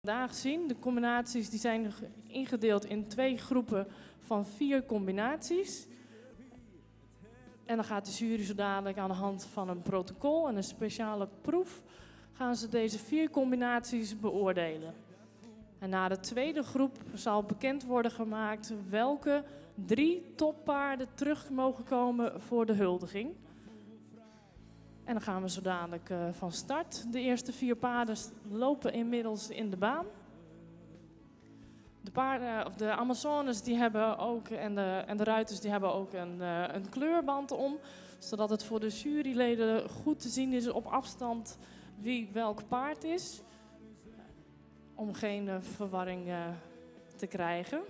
Vandaag zien. De combinaties die zijn ingedeeld in 2 groepen van 4 combinaties. En dan gaat de jury zo dadelijk aan de hand van een protocol en een speciale proef gaan ze deze 4 combinaties beoordelen. En na de tweede groep zal bekend worden gemaakt welke 3 toppaarden terug mogen komen voor de huldiging. En dan gaan we zo dadelijk van start. De eerste 4 paarden lopen inmiddels in de baan. De Amazones die hebben ook, en de ruiters die hebben ook een kleurband om. Zodat het voor de juryleden goed te zien is op afstand wie welk paard is. Om geen verwarring te krijgen.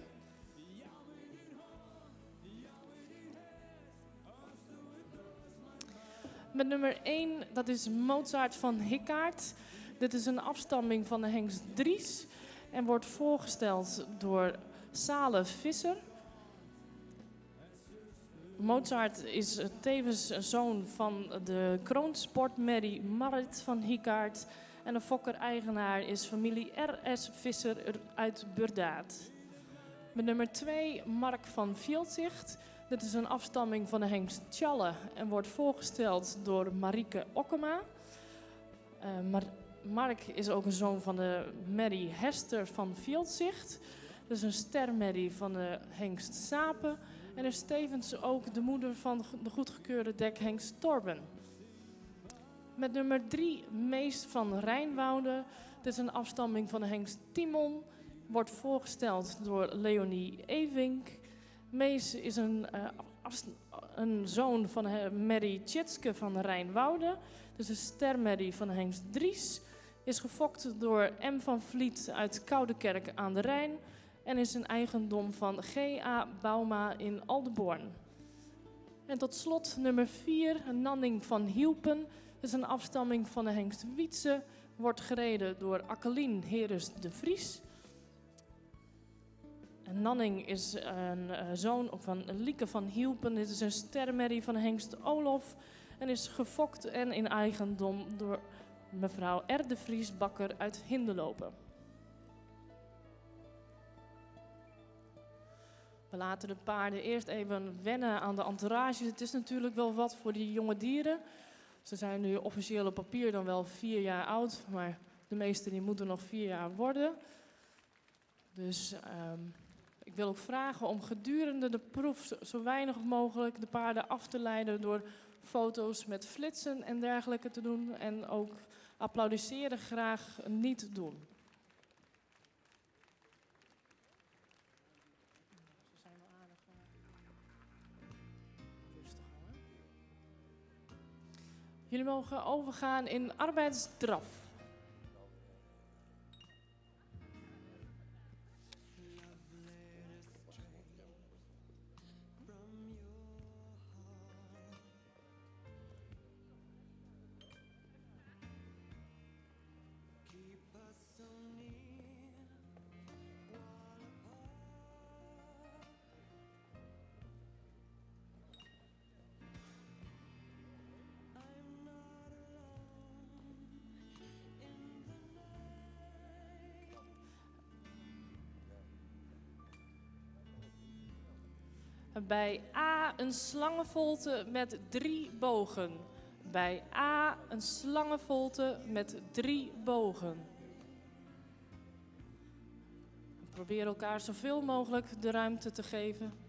Met nummer 1, dat is Mozart van Hickaert. Dit is een afstamming van de hengst Dries en wordt voorgesteld door Sale Visser. Mozart is tevens een zoon van de kroonsportmerrie Marit van Hickaert en de fokker-eigenaar is familie R.S. Visser uit Burdaat. Met nummer 2, Mark van Vielzicht. Dit is een afstamming van de hengst Tjalle en wordt voorgesteld door Marieke Okkema. Mark is ook een zoon van de merrie Hester van Vielzicht. Dat is een stermerrie van de hengst Sapen. En is tevens ook de moeder van de goedgekeurde dekhengst Torben. Met nummer 3, Mees van Rijnwoude. Dit is een afstamming van de hengst Timon. Wordt voorgesteld door Leonie Evink. Mees is een zoon van de merrie Tjitske van Rijnwoude. Dus een stermerrie van de hengst Dries. Is gefokt door M. van Vliet uit Koudekerk aan de Rijn. En is een eigendom van G.A. Bauma in Aldeborn. En tot slot nummer 4, Nanning van Hielpen. Dat is een afstamming van de hengst Wietse. Wordt gereden door Akkelien Heres de Vries. En Nanning is een zoon van Lieke van Hielpen. Dit is een stermerrie van de hengst Olof. En is gefokt en in eigendom door mevrouw R. de Vries Bakker uit Hindelopen. We laten de paarden eerst even wennen aan de entourage. Het is natuurlijk wel wat voor die jonge dieren. Ze zijn nu officieel op papier dan wel 4 jaar oud. Maar de meeste die moeten nog 4 jaar worden. Dus ik wil ook vragen om gedurende de proef zo weinig mogelijk de paarden af te leiden door foto's met flitsen en dergelijke te doen. En ook applaudisseren graag niet doen. Ze zijn wel aardig rustig hoor. Jullie mogen overgaan in arbeidsdraf. Bij A een slangenvolte met 3 bogen. Bij A een slangenvolte met 3 bogen. We proberen elkaar zoveel mogelijk de ruimte te geven.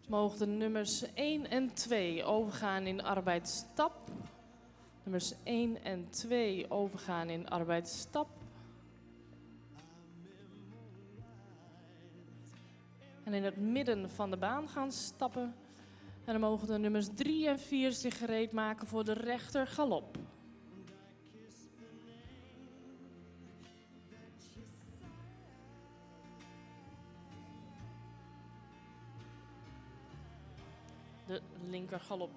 Mogen de nummers 1 en 2 overgaan in arbeidsstap. Nummers 1 en 2 overgaan in arbeidsstap. En in het midden van de baan gaan stappen. En dan mogen de nummers 3 en 4 zich gereed maken voor de rechter galop. de linker galop.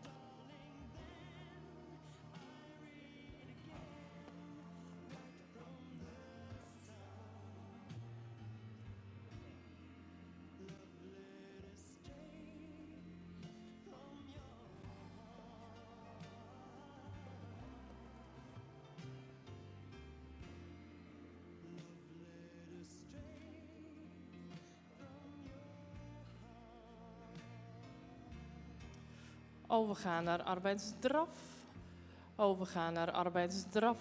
Overgaan naar arbeidsdraf. Overgaan naar arbeidsdraf.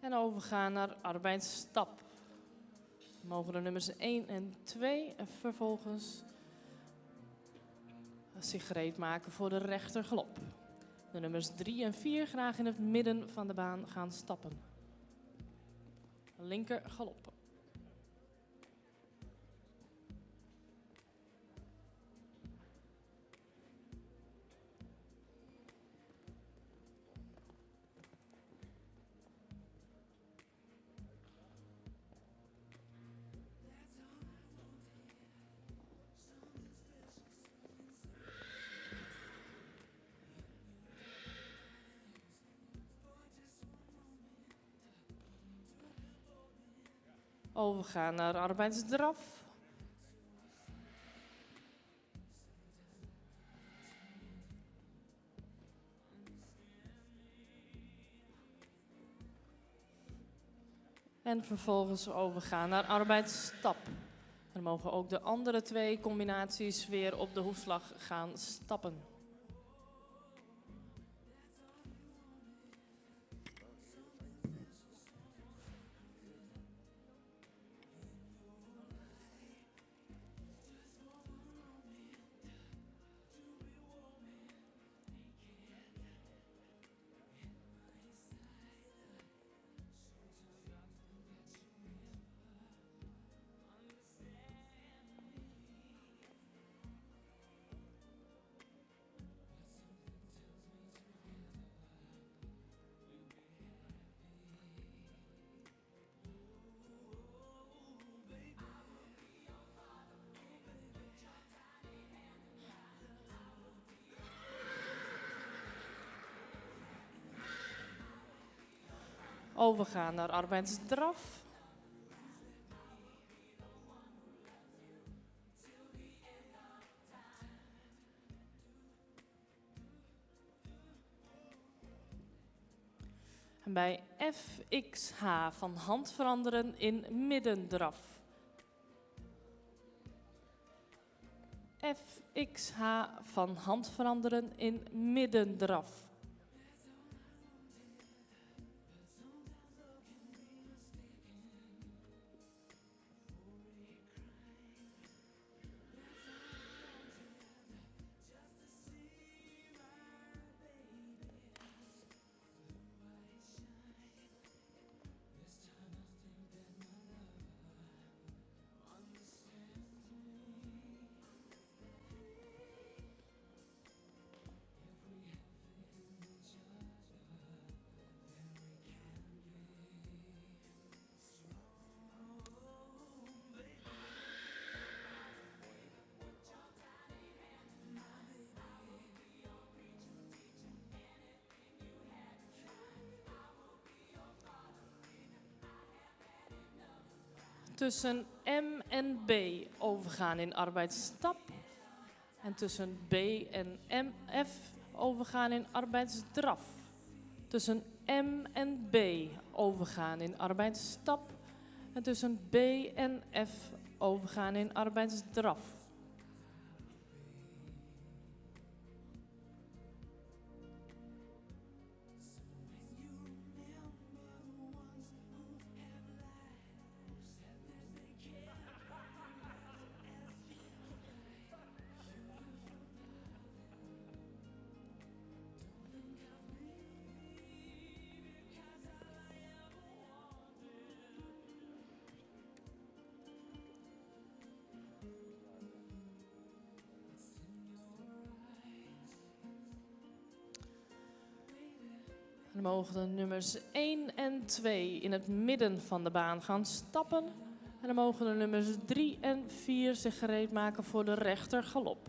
En overgaan naar arbeidsstap. Dan mogen de nummers 1 en 2 vervolgens zich gereed maken voor de rechtergalop. De nummers 3 en 4 graag in het midden van de baan gaan stappen. Linker galop. Overgaan naar arbeidsdraf. En vervolgens overgaan naar arbeidsstap. Dan mogen ook de andere 2 combinaties weer op de hoefslag gaan stappen. Overgaan naar arbeidsdraf. En bij FXH van hand veranderen in middendraf. FXH van hand veranderen in middendraf. Tussen M en B overgaan in arbeidsstap. En tussen B en MF overgaan in arbeidsdraf. Tussen M en B overgaan in arbeidsstap. En tussen B en F overgaan in arbeidsdraf. mogen de nummers 1 en 2 in het midden van de baan gaan stappen. En dan mogen de nummers 3 en 4 zich gereed maken voor de rechtergalop.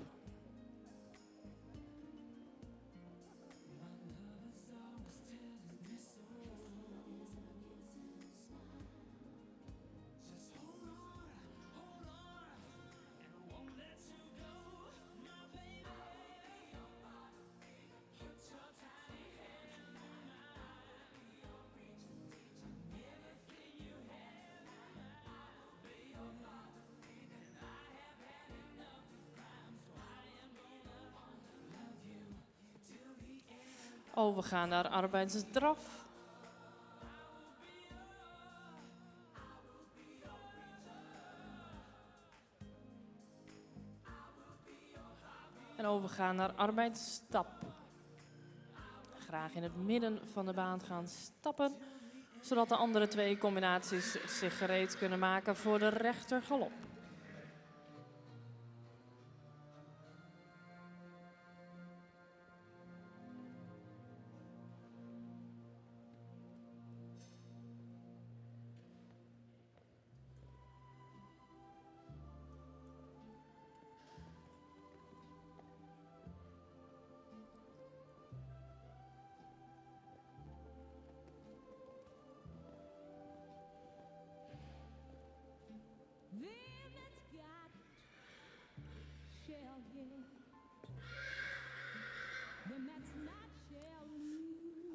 Overgaan naar arbeidsdraf. En overgaan naar arbeidsstap. Graag in het midden van de baan gaan stappen, zodat de andere 2 combinaties zich gereed kunnen maken voor de rechtergalop.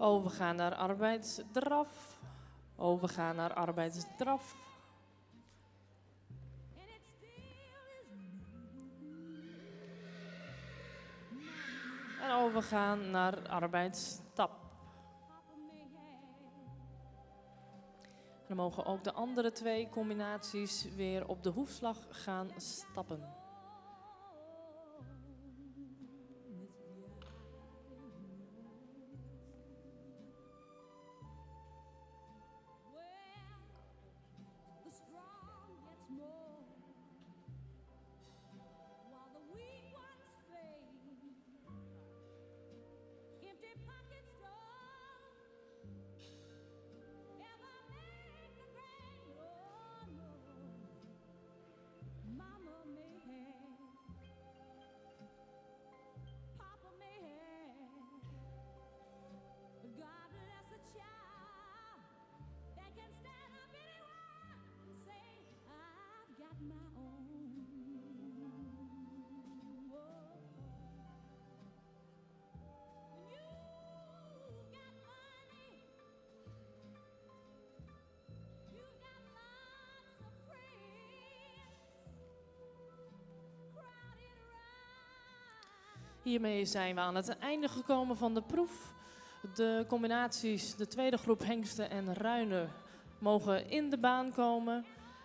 Overgaan naar arbeidsdraf. Overgaan naar arbeidsdraf. En overgaan naar arbeidsstap. Dan mogen ook de andere 2 combinaties weer op de hoefslag gaan stappen. Hiermee zijn we aan het einde gekomen van de proef. De combinaties, de tweede groep hengsten en ruinen, mogen in de baan komen.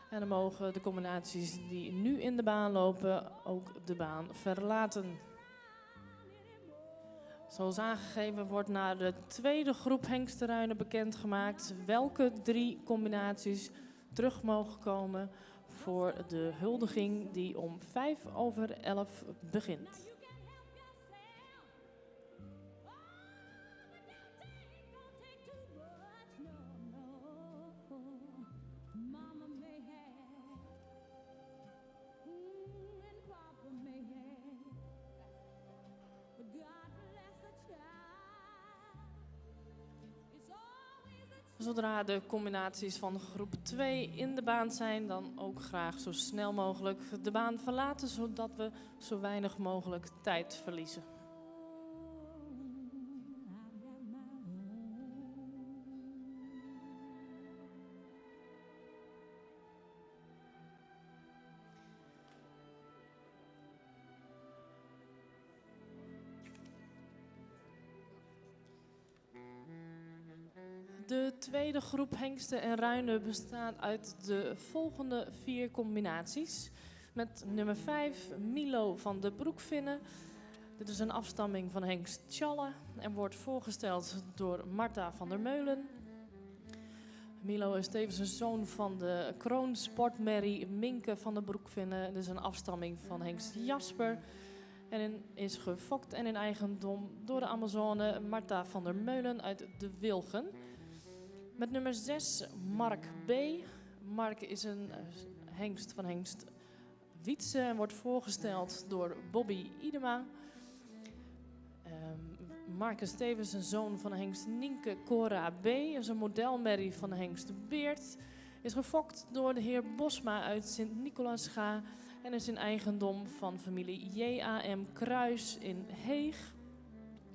En dan mogen de combinaties die nu in de baan lopen ook de baan verlaten. Zoals aangegeven wordt naar de tweede groep hengstenruinen bekendgemaakt welke 3 combinaties terug mogen komen voor de huldiging die om 11:05 begint. Zodra de combinaties van groep 2 in de baan zijn, dan ook graag zo snel mogelijk de baan verlaten, zodat we zo weinig mogelijk tijd verliezen. De tweede groep hengsten en ruinen bestaat uit de volgende 4 combinaties. Met nummer 5, Milo van de Broekvinnen. Dit is een afstamming van hengst Tjalle en wordt voorgesteld door Marta van der Meulen. Milo is tevens een zoon van de kroonsportmerrie Minke van de Broekvinnen. Dit is een afstamming van hengst Jasper. En is gefokt en in eigendom door de Amazone Marta van der Meulen uit de Wilgen. Met nummer 6 Mark B. Mark is een hengst van hengst Wietse en wordt voorgesteld door Bobby Idema. Mark is tevens een zoon van de hengst Nienke Cora B. Is een modelmerrie van de hengst Beert. Is gefokt door de heer Bosma uit Sint-Nicolasga en is in eigendom van familie J.A.M. Kruis in Heeg.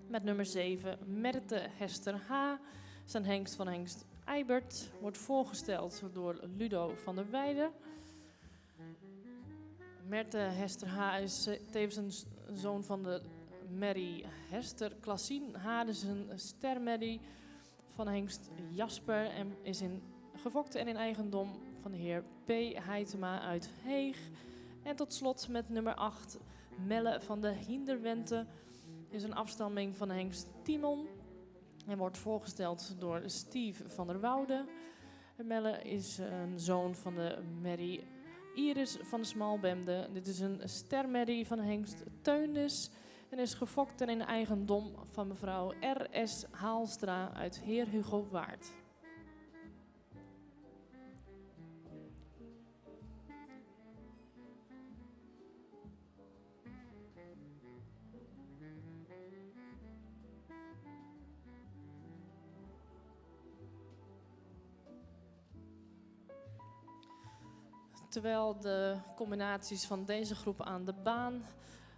Met nummer 7 Merte Hester H. Is een hengst van hengst Eibert. Wordt voorgesteld door Ludo van der Weijden. Merte Hester H. is tevens een zoon van de merrie Hester Klassien H. is een stermerrie van hengst Jasper en is gefokt en in eigendom van de heer P. Heitema uit Heeg. En tot slot met nummer 8 Melle van de Hinderwente is een afstamming van de hengst Timon en wordt voorgesteld door Steve van der Woude. Melle is een zoon van de merrie Iris van de Smalbemde. Dit is een stermerrie van de hengst Teunis en is gefokt en in eigendom van mevrouw R.S. Haalstra uit Heer Hugo Waard. Terwijl de combinaties van deze groep aan de baan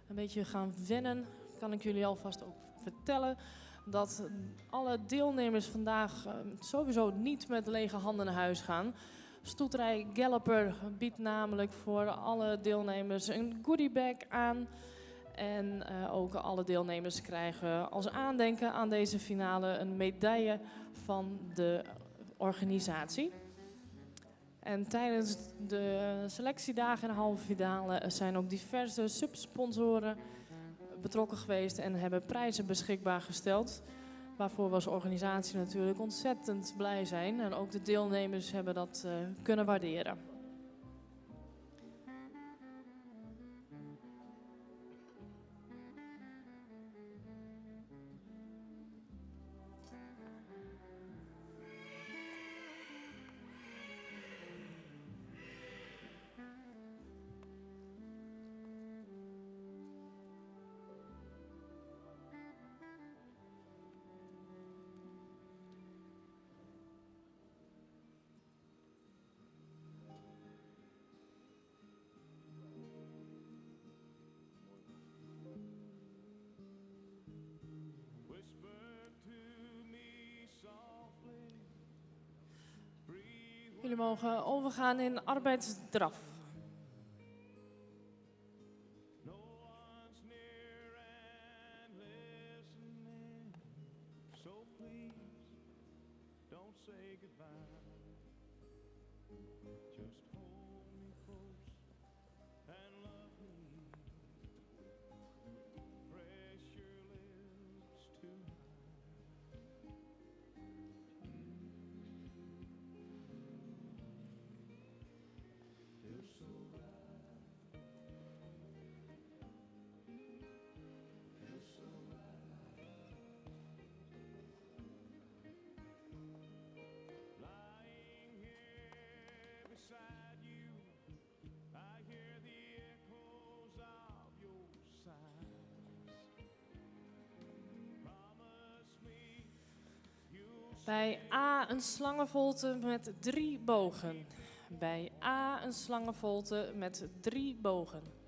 een beetje gaan wennen, kan ik jullie alvast ook vertellen dat alle deelnemers vandaag sowieso niet met lege handen naar huis gaan. Stoeterij Galloper biedt namelijk voor alle deelnemers een goodiebag aan. En ook alle deelnemers krijgen als aandenken aan deze finale een medaille van de organisatie. En tijdens de selectiedagen en halve finale zijn ook diverse subsponsoren betrokken geweest en hebben prijzen beschikbaar gesteld. Waarvoor we als organisatie natuurlijk ontzettend blij zijn. En ook de deelnemers hebben dat kunnen waarderen. Jullie mogen overgaan in arbeidsdraf. Bij A een slangenvolte met 3 bogen. Bij A een slangenvolte met 3 bogen.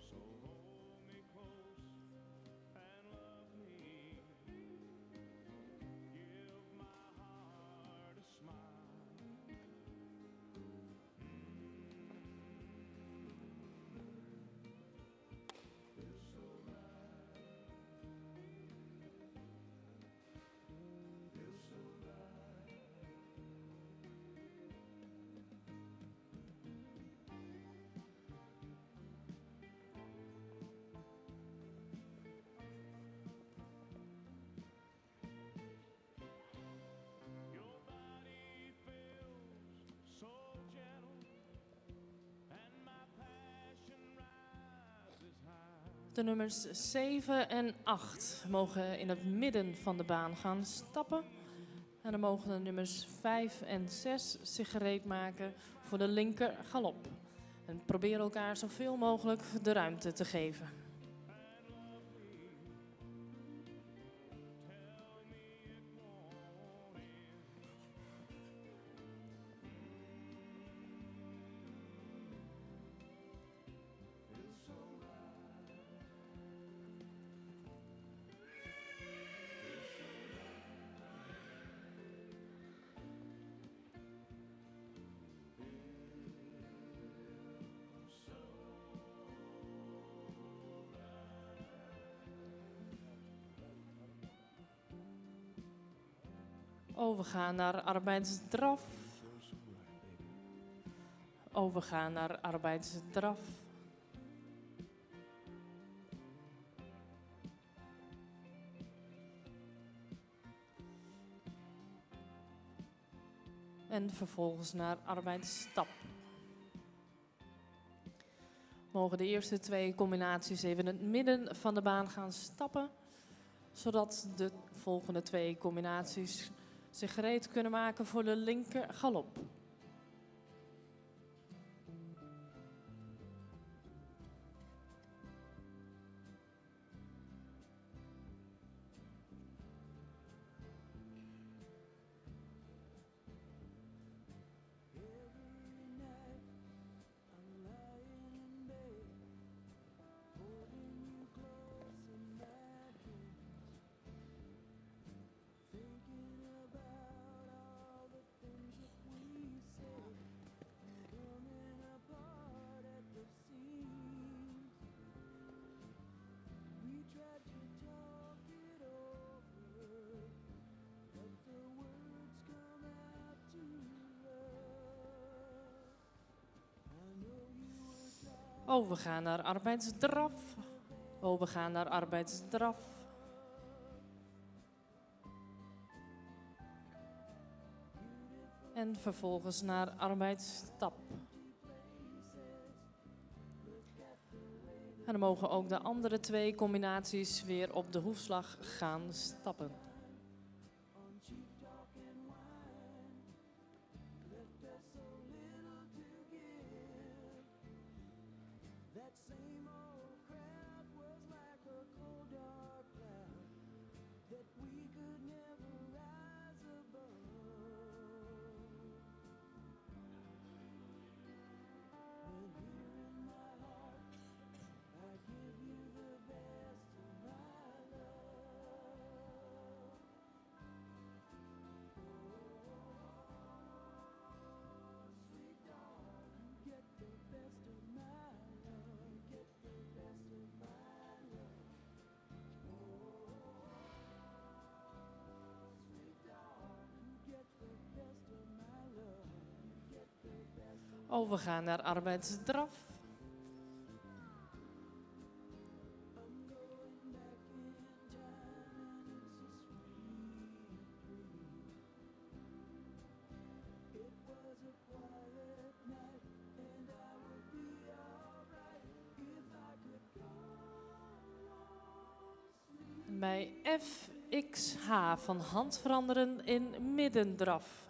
De nummers 7 en 8 mogen in het midden van de baan gaan stappen. En dan mogen de nummers 5 en 6 zich gereed maken voor de linker galop. En probeer elkaar zoveel mogelijk de ruimte te geven. Overgaan naar arbeidsdraf. Overgaan naar arbeidsdraf. En vervolgens naar arbeidsstap. Mogen de eerste 2 combinaties even in het midden van de baan gaan stappen, zodat de volgende 2 combinaties zich gereed kunnen maken voor de linker galop. Overgaan naar arbeidsdraf. Overgaan naar arbeidsdraf. En vervolgens naar arbeidsstap. En dan mogen ook de andere 2 combinaties weer op de hoefslag gaan stappen. Overgaan naar arbeidsdraf. Bij FXH van hand veranderen in middendraf.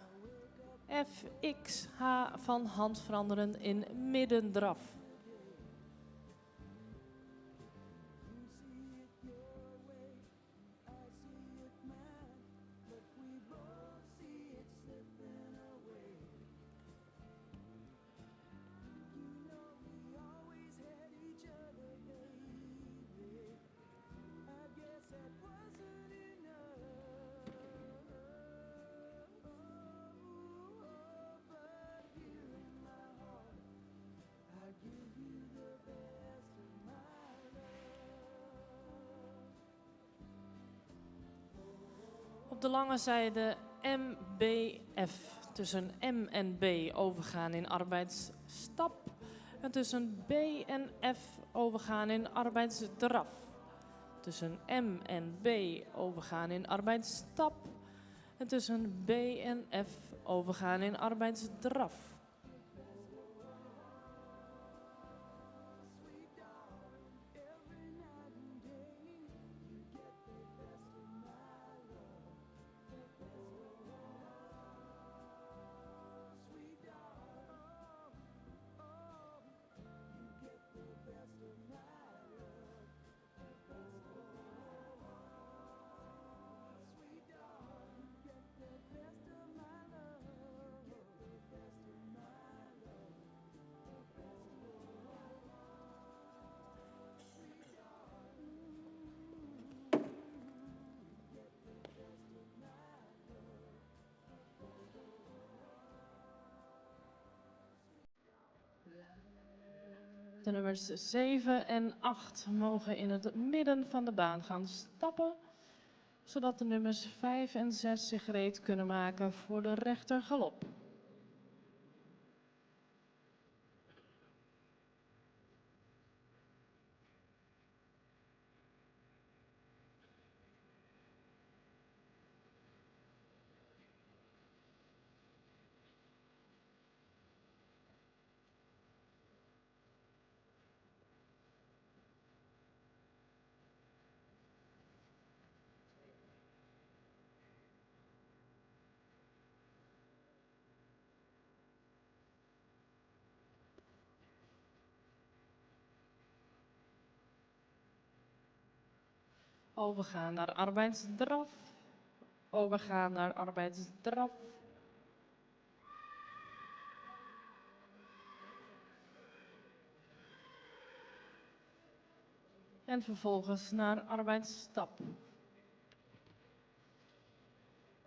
FXH van hand veranderen in middendraf. Op de lange zijde MBF. Tussen M en B overgaan in arbeidsstap. En tussen B en F overgaan in arbeidsdraf. Tussen M en B overgaan in arbeidsstap. En tussen B en F overgaan in arbeidsdraf. De nummers 7 en 8 mogen in het midden van de baan gaan stappen, zodat de nummers 5 en 6 zich gereed kunnen maken voor de rechtergalop. Overgaan naar arbeidsdraf. Overgaan naar arbeidsdraf. En vervolgens naar arbeidsstap.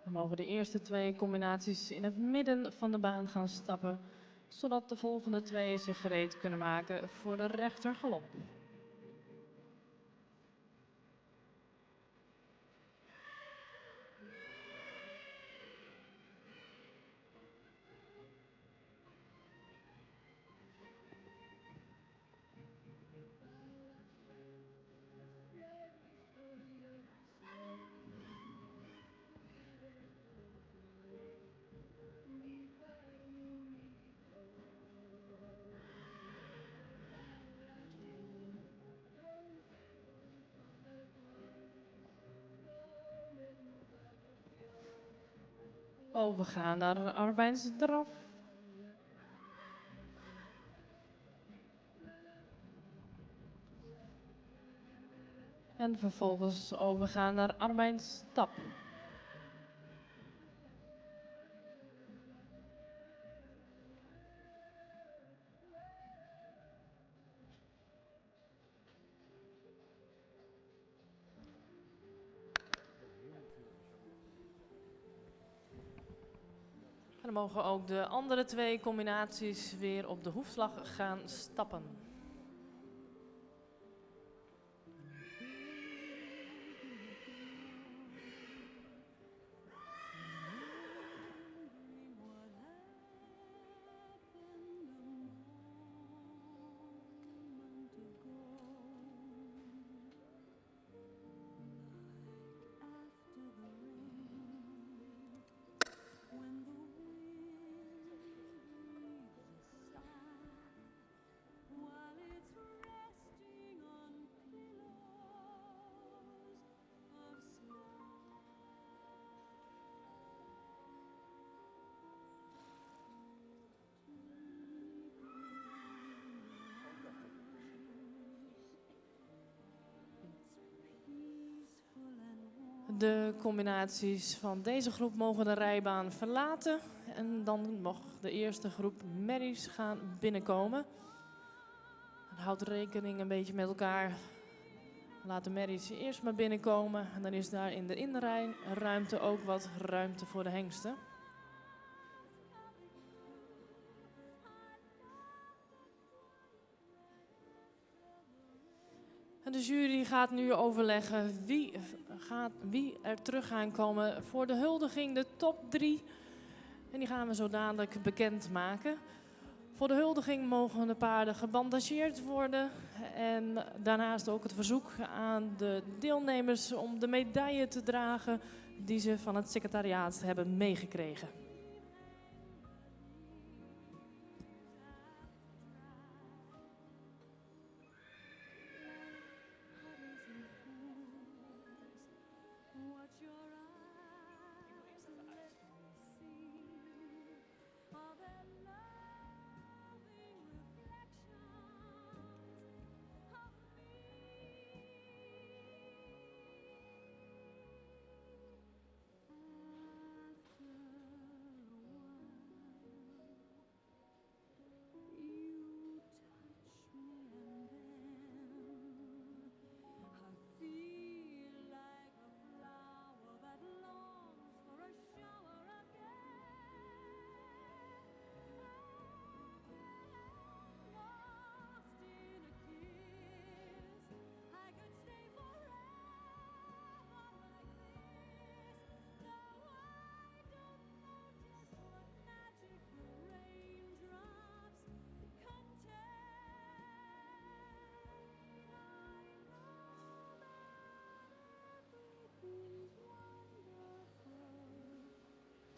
Dan mogen de eerste 2 combinaties in het midden van de baan gaan stappen, zodat de volgende 2 zich gereed kunnen maken voor de rechtergalop. Overgaan naar arbeidsdraf. En vervolgens overgaan naar arbeidsstap. En dan mogen ook de andere 2 combinaties weer op de hoefslag gaan stappen. De combinaties van deze groep mogen de rijbaan verlaten. En dan mag de eerste groep merries gaan binnenkomen. Houd rekening een beetje met elkaar. Laat de merries eerst maar binnenkomen. En dan is daar in de inrijruimte ook wat ruimte voor de hengsten. En de jury gaat nu overleggen wie er terug gaan komen voor de huldiging, de top 3. En die gaan we zo dadelijk bekendmaken. Voor de huldiging mogen de paarden gebandageerd worden. En daarnaast ook het verzoek aan de deelnemers om de medaille te dragen die ze van het secretariaat hebben meegekregen.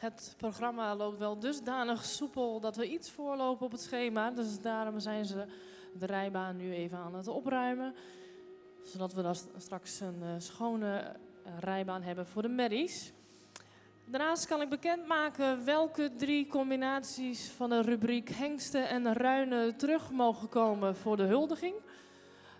Het programma loopt wel dusdanig soepel dat we iets voorlopen op het schema. Dus daarom zijn ze de rijbaan nu even aan het opruimen. Zodat we dan straks een schone rijbaan hebben voor de merries. Daarnaast kan ik bekendmaken welke 3 combinaties van de rubriek hengsten en ruinen terug mogen komen voor de huldiging.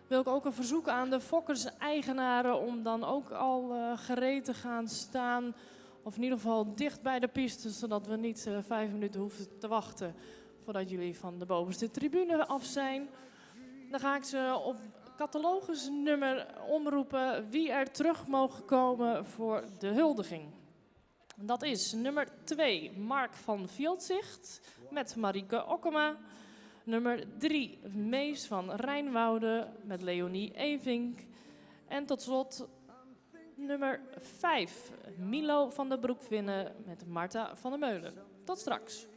Wil ik ook een verzoek aan de fokkers-eigenaren om dan ook al gereed te gaan staan. Of in ieder geval dicht bij de piste, zodat we niet 5 minuten hoeven te wachten voordat jullie van de bovenste tribune af zijn. Dan ga ik ze op catalogusnummer omroepen wie er terug mogen komen voor de huldiging. Dat is nummer 2, Mark van Veldzicht met Marieke Okkema. Nummer 3, Mees van Rijnwoude met Leonie Evink. En tot slot nummer 5, Milo van der Broekvinnen met Marta van der Meulen. Tot straks.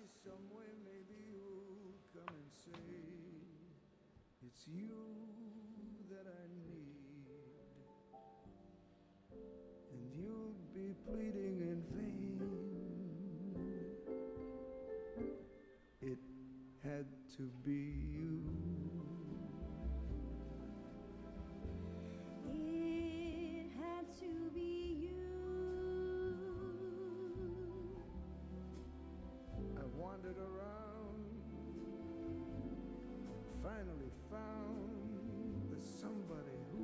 Pleading in vain, it had to be you. It had to be you. I wandered around, finally found the somebody who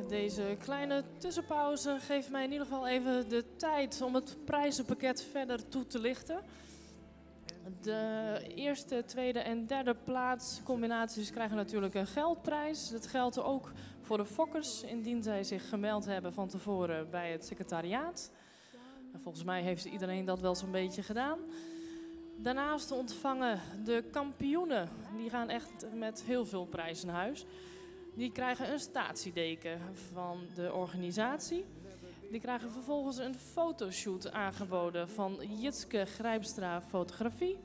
Deze kleine tussenpauze geeft mij in ieder geval even de tijd om het prijzenpakket verder toe te lichten. De eerste, tweede en derde plaats combinaties krijgen natuurlijk een geldprijs. Dat geldt ook voor de fokkers, indien zij zich gemeld hebben van tevoren bij het secretariaat. En volgens mij heeft iedereen dat wel zo'n beetje gedaan. Daarnaast ontvangen de kampioenen, die gaan echt met heel veel prijzen naar huis. Die krijgen een statiedeken van de organisatie. Die krijgen vervolgens een fotoshoot aangeboden van Jitske Grijpstra Fotografie.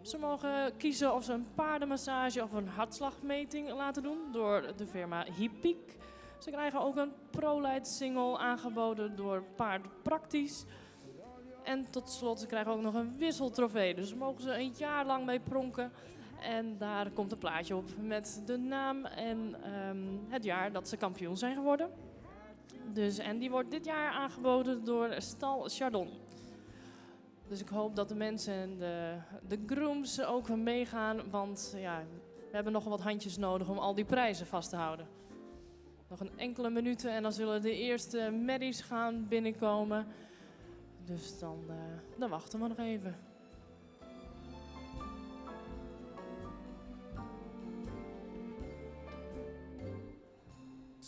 Ze mogen kiezen of ze een paardenmassage of een hartslagmeting laten doen door de firma Hippiek. Ze krijgen ook een ProLight single aangeboden door Paard Praktisch. En tot slot, ze krijgen ook nog een wisseltrofee. Dus mogen ze een jaar lang mee pronken. En daar komt een plaatje op met de naam en het jaar dat ze kampioen zijn geworden. Dus, en die wordt dit jaar aangeboden door Stal Chardon. Dus ik hoop dat de mensen en de grooms ook meegaan. Want ja, we hebben nog wat handjes nodig om al die prijzen vast te houden. Nog een enkele minuten en dan zullen de eerste merries gaan binnenkomen. Dus dan wachten we nog even.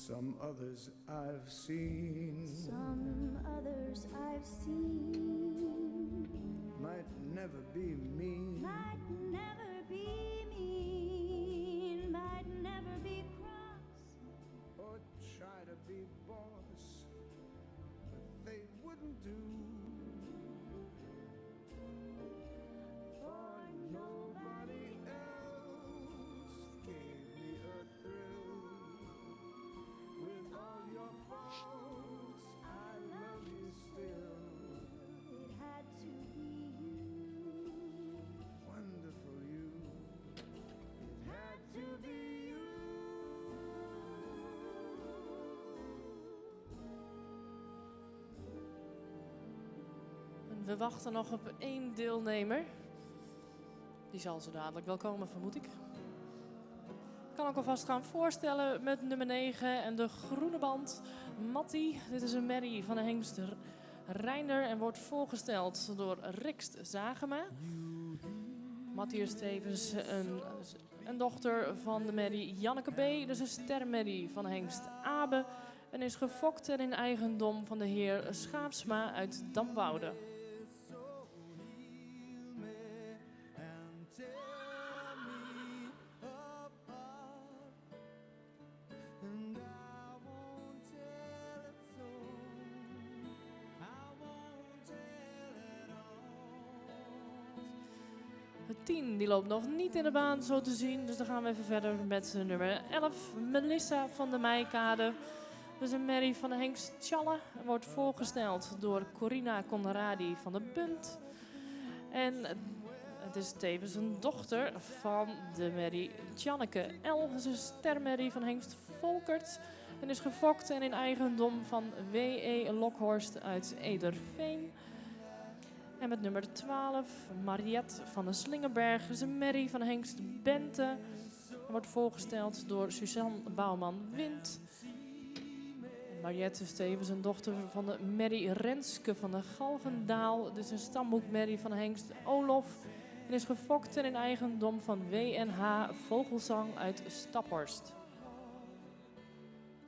some others I've seen. Some others I've seen Might never be mean. might never be mean, might never be cross. Or try to be boss, but they wouldn't do. For nobody else gave me a thrill. With all your faults, I love you still. It had to be you. Wonderful you. It had to be you. We wachten nog op 1 deelnemer. Die zal zo dadelijk wel komen, vermoed ik. Ik kan ook alvast gaan voorstellen met nummer 9 en de groene band. Matti, dit is een merrie van de hengst Reinder en wordt voorgesteld door Rikst Zagema. Matti is tevens een dochter van de merrie Janneke B. Dus een stermerrie van de hengst Abe. En is gefokt en in eigendom van de heer Schaapsma uit Damwoude. De 10 die loopt nog niet in de baan, zo te zien. Dus dan gaan we even verder met nummer 11, Melissa van de Meikade. Dus een merrie van de Hengst Tjalle. Wordt voorgesteld door Corina Conradi van de Bunt. En het is tevens een dochter van de merrie Tjanneke L. Dat is een stermerrie van Hengst Volkert. En is gefokt en in eigendom van W.E. Lokhorst uit Ederveen. En met nummer 12, Mariette van de Slingerberg. Dat is een merrie van Hengst Bente. En wordt voorgesteld door Suzanne Bouwman-Wind. Mariette is tevens een dochter van de merrie Renske van de Galgendaal. Dit is een stamhoekmerrie van Hengst Olof. En is gefokt en in eigendom van WNH Vogelzang uit Staphorst.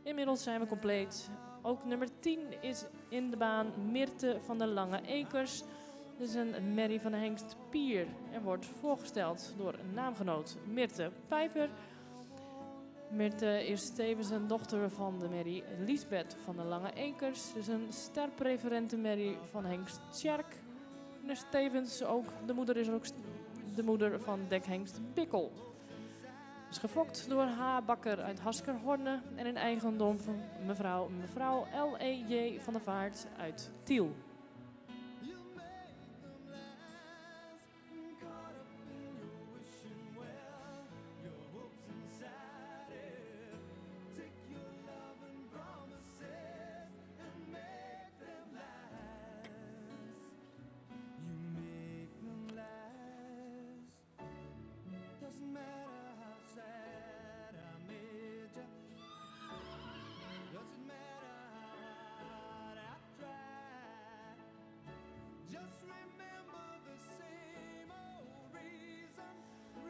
Inmiddels zijn we compleet. Ook nummer 10 is in de baan Mirte van de Lange Ekers. Dit is een merrie van de Hengst Pier en wordt voorgesteld door naamgenoot Mirte Pijper. Mirte is tevens een dochter van de merrie Liesbeth van de Lange Ekers. Dit is een sterpreferente merrie van Hengst Tjerk. En is tevens ook de moeder van Dek Hengst Bikkel. Is gefokt door H. Bakker uit Haskerhorne en in eigendom van mevrouw L.E.J. van der Vaart uit Tiel.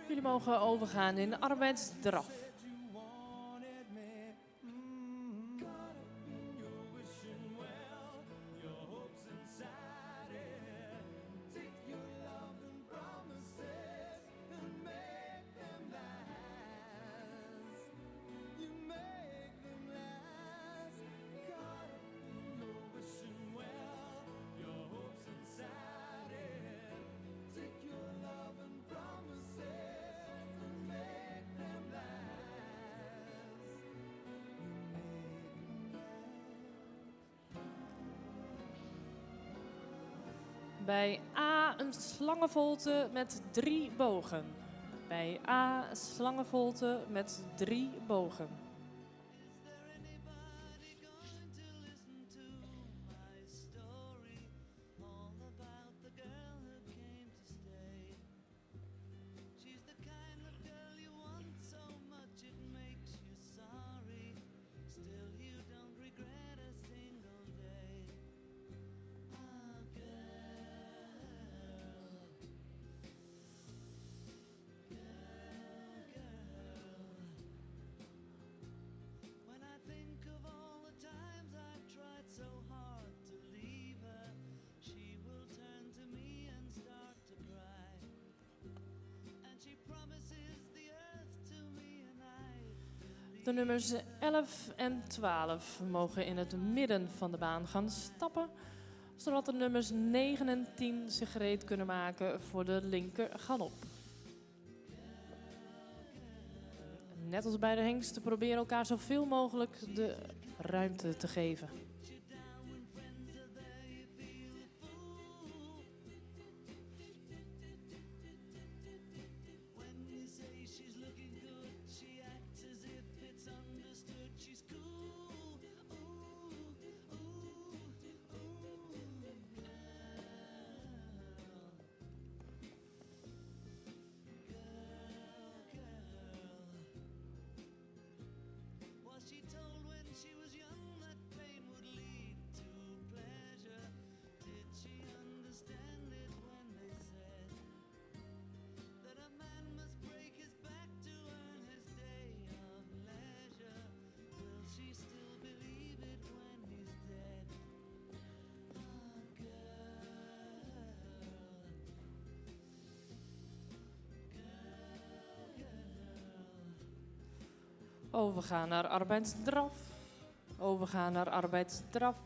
Jullie mogen overgaan in de arbeidsdraf. Bij A een slangenvolte met 3 bogen. Bij A slangenvolte met 3 bogen. De nummers 11 en 12 mogen in het midden van de baan gaan stappen, zodat de nummers 9 en 10 zich gereed kunnen maken voor de linker galop. Net als bij de hengsten proberen elkaar zoveel mogelijk de ruimte te geven. Overgaan naar arbeidsdraf. Overgaan naar arbeidsdraf.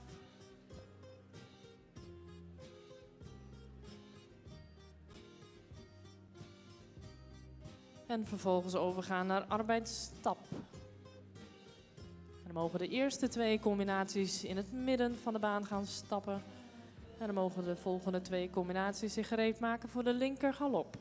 En vervolgens overgaan naar arbeidsstap. En dan mogen de eerste 2 combinaties in het midden van de baan gaan stappen. En dan mogen de volgende 2 combinaties zich gereed maken voor de linker galop.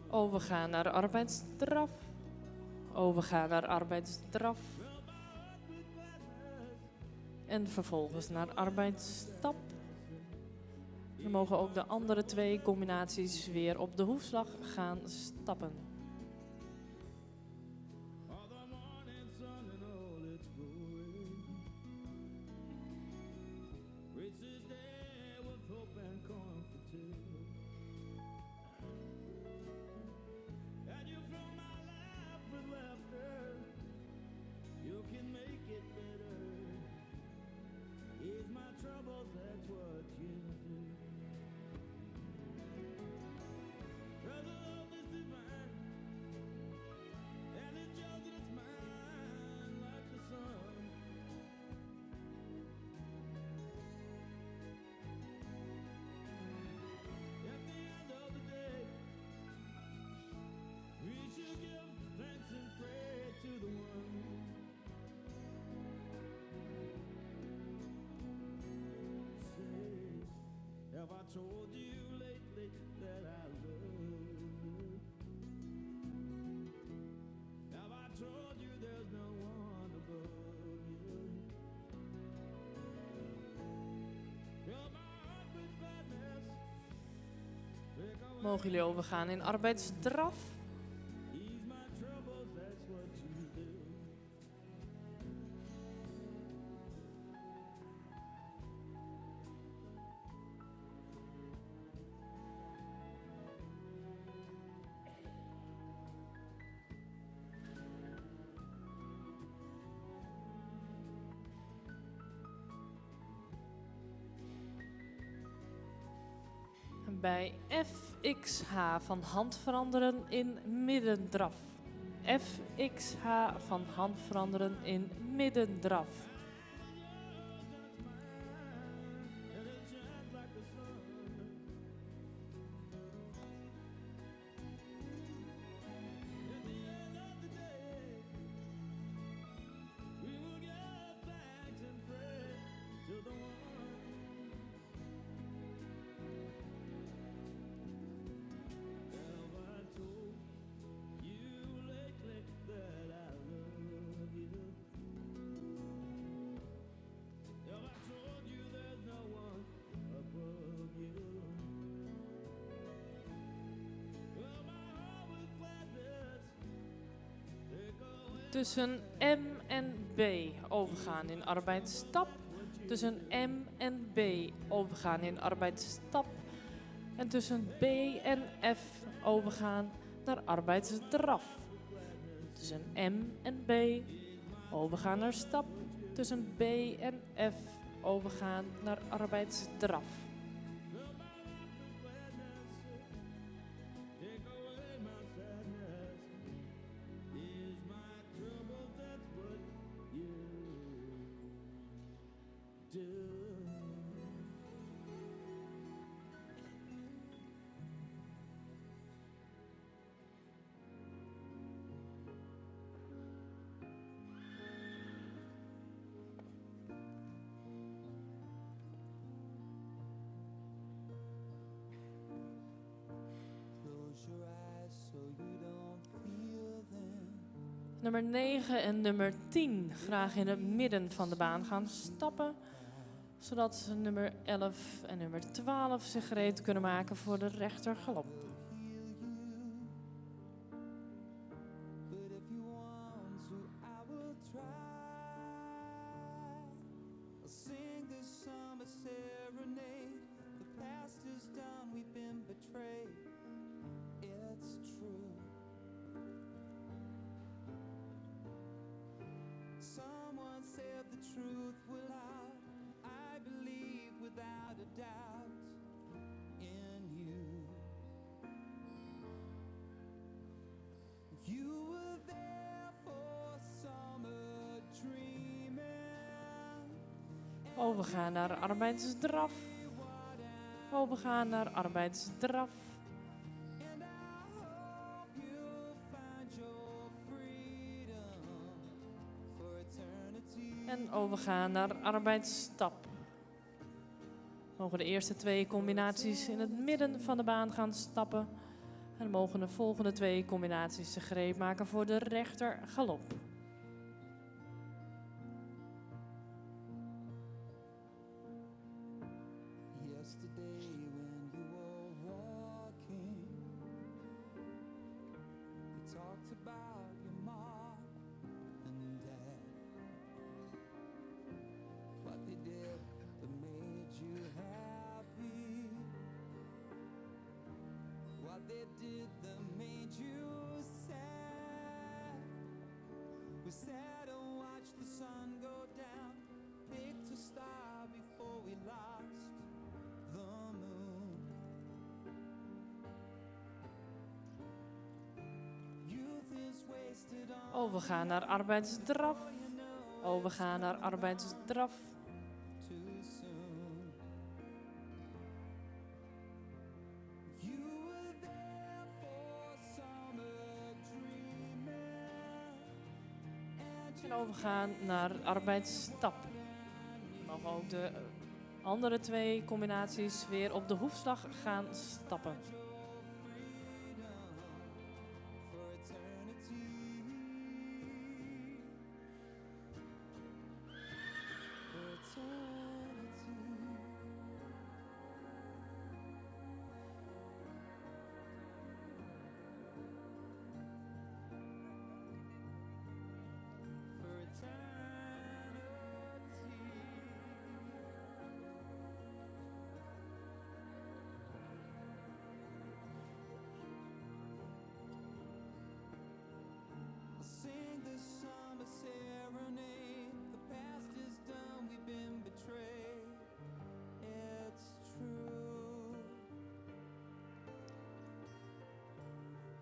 Overgaan naar arbeidsdraf. Overgaan naar arbeidsdraf. En vervolgens naar arbeidsstap. Dan mogen ook de andere 2 combinaties weer op de hoefslag gaan stappen. Have I told you lately that I love you? Have I told you there's no one above you? Fill my heart with gladness. Take away Mogen jullie overgaan in arbeidsdraf. ease my troubles, that's what you do. Bij FXH van hand veranderen in middendraf. FXH van hand veranderen in middendraf. Tussen M en B overgaan in arbeidsstap. Tussen M en B overgaan in arbeidsstap. En tussen B en F overgaan naar arbeidsdraf. Tussen M en B overgaan naar stap. Tussen B en F overgaan naar arbeidsdraf. Nummer 9 en nummer 10 graag in het midden van de baan gaan stappen. Zodat nummer 11 en nummer 12 zich gereed kunnen maken voor de rechtergalop. But if you Overgaan naar arbeidsdraf. Overgaan naar arbeidsdraf. En overgaan naar arbeidsstap. We mogen de eerste 2 combinaties in het midden van de baan gaan stappen. En mogen de volgende 2 combinaties de greep maken voor de rechter galop. Yesterday when you were walking, we talked about your mom and dad, what they did that made you happy, what they did that made you sad. We sat and watched the sun go down, picked a star before we lost the moon. Youth is wasted on Overgaan naar arbeidsdraf. Overgaan naar arbeidsdraf. too soon. You were there for summer dreaming, and En overgaan naar arbeidsstap. We mogen ook de andere 2 combinaties weer op de hoefslag gaan stappen. for eternity. For eternity. For sing this summer serenade. The past is done, we've been betrayed. It's true.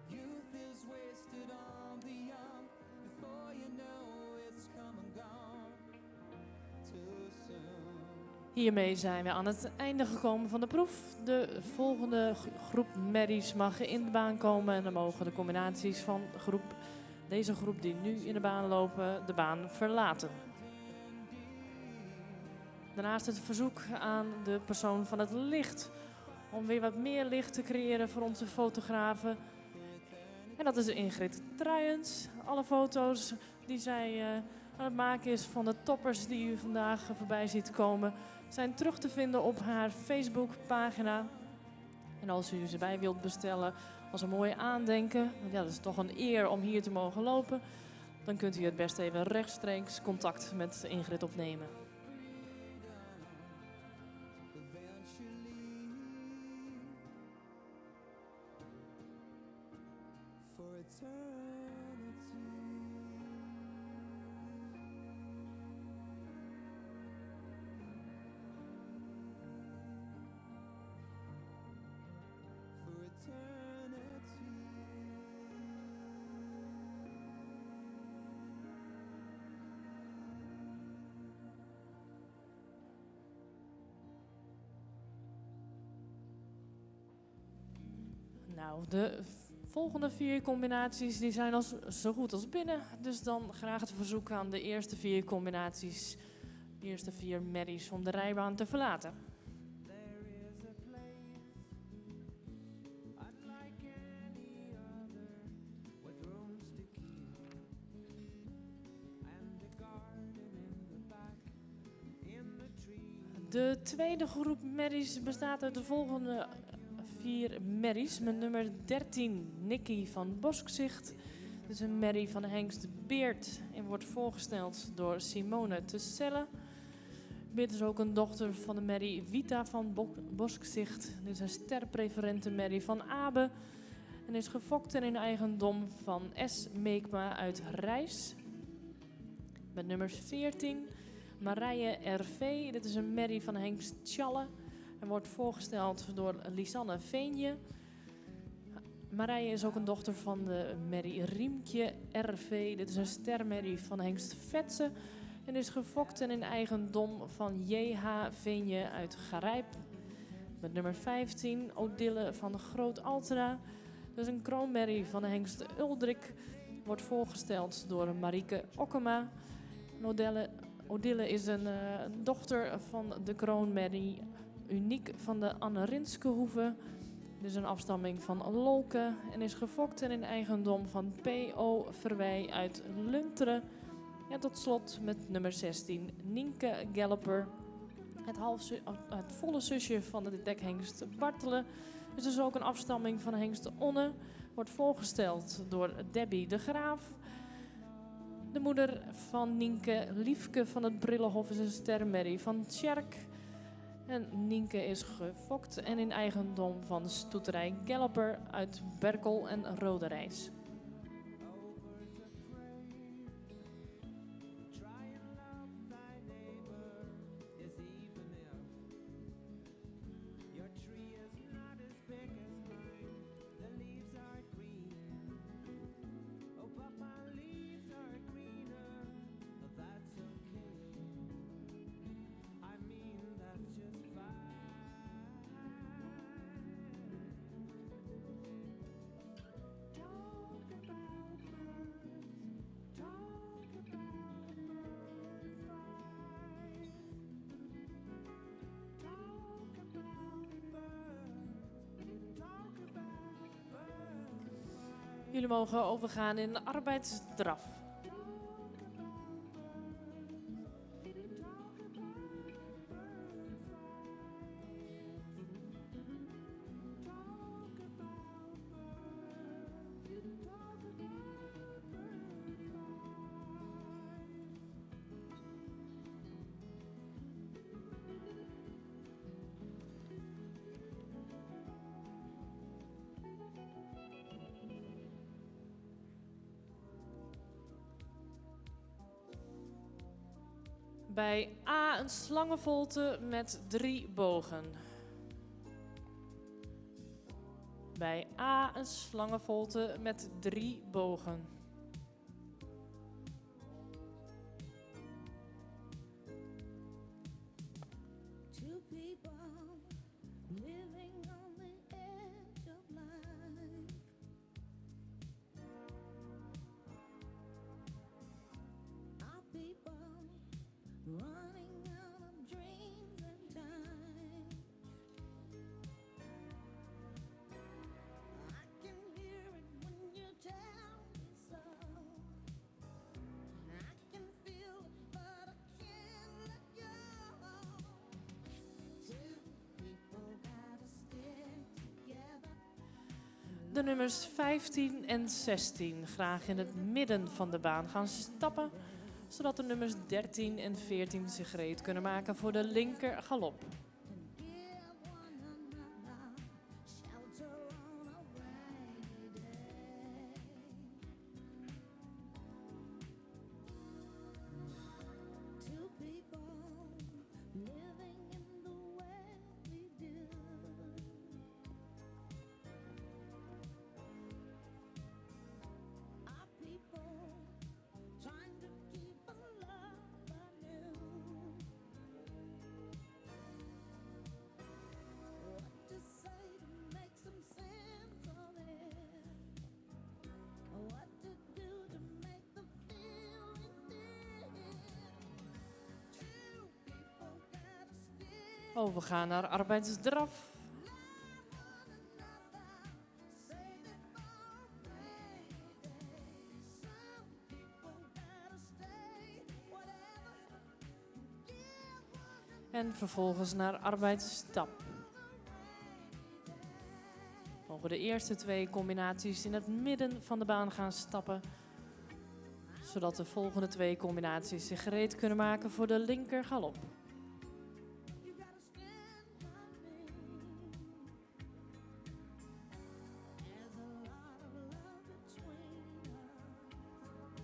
Youth is wasted on the young. Before you know it's come and gone too soon. Hiermee zijn we aan het einde gekomen van de proef. De volgende groep merries mag in de baan komen. En dan mogen de combinaties van deze groep die nu in de baan lopen, de baan verlaten. Daarnaast het verzoek aan de persoon van het licht om weer wat meer licht te creëren voor onze fotografen. En dat is Ingrid Truijens. Alle foto's die zij aan het maken is van de toppers die u vandaag voorbij ziet komen, zijn terug te vinden op haar Facebookpagina. En als u ze bij wilt bestellen als een mooi aandenken, want ja, dat is toch een eer om hier te mogen lopen, dan kunt u het best even rechtstreeks contact met Ingrid opnemen. For eternity. For eternity. Nou, de volgende 4 combinaties die zijn al zo goed als binnen. Dus dan graag het verzoek aan de eerste 4 combinaties, de eerste 4 merries om de rijbaan te verlaten. There is a place unlike any other with rooms to keep and a garden in the back in the trees. De tweede groep merries bestaat uit de volgende 4 merries. Met nummer 13, Nicky van Boskzicht. Dit is een merrie van Hengst Beert en wordt voorgesteld door Simone Tesselle. Beert is ook een dochter van de merrie Vita van Boskzicht. Dit is een sterpreferente merrie van Abe en is gefokt en in eigendom van S. Meekma uit Rijs. Met nummer 14, Marije R.V. Dit is een merrie van Hengst Tjalle en wordt voorgesteld door Lisanne Veenje. Marije is ook een dochter van de merrie Riemtje R.V. Dit is een stermerrie van Hengst Vetsen en is gefokt en in eigendom van J.H. Veenje uit Garijp. Met nummer 15, Odille van Groot Altena. Dat is een kroonmerrie van de hengst Uldrik. Wordt voorgesteld door Marieke Okkema. Odille is een dochter van de kroonmerrie Uniek van de Anne Rinskehoeve. Dus een afstamming van Lolke en is gefokt en in eigendom van P.O. Verwij uit Lunteren. En tot slot met nummer 16, Nienke Galloper. Het volle zusje van de dekhengst Bartelen. Dus is ook een afstamming van de hengst Onne. Wordt voorgesteld door Debbie de Graaf. De moeder van Nienke, Liefke van het Brillenhof, is een sterrenmerrie van Tjerk. En Nienke is gefokt en in eigendom van stoeterij Galloper uit Berkel en Roderijs. Jullie mogen overgaan in de arbeidsdraf. Bij A een slangenvolte met 3 bogen. Bij A een slangenvolte met 3 bogen. Two people living on the edge of life. Our people running out of dreams and time. I can hear it when you tell me so. I can feel it, but I can't let go. Two people gotta stick together. De nummers 15 en 16 graag in het midden van de baan gaan stappen, zodat de nummers 13 en 14 zich gereed kunnen maken voor de linker galop. Give one another shelter on a rainy day. Two people living in the way we do. Our people trying to keep a love anew. What to say to make some sense of it? What to do to make the feeling fit? Two people gotta stick Oh, we gaan naar arbeidsdraf. save it for a rainy day. Some people gotta stay, whatever. Give one En vervolgens naar arbeidsstap. We mogen de eerste 2 combinaties in het midden van de baan gaan stappen, zodat de volgende 2 combinaties zich gereed kunnen maken voor de linker galop. you gotta stand by me. There's a lot of love between us.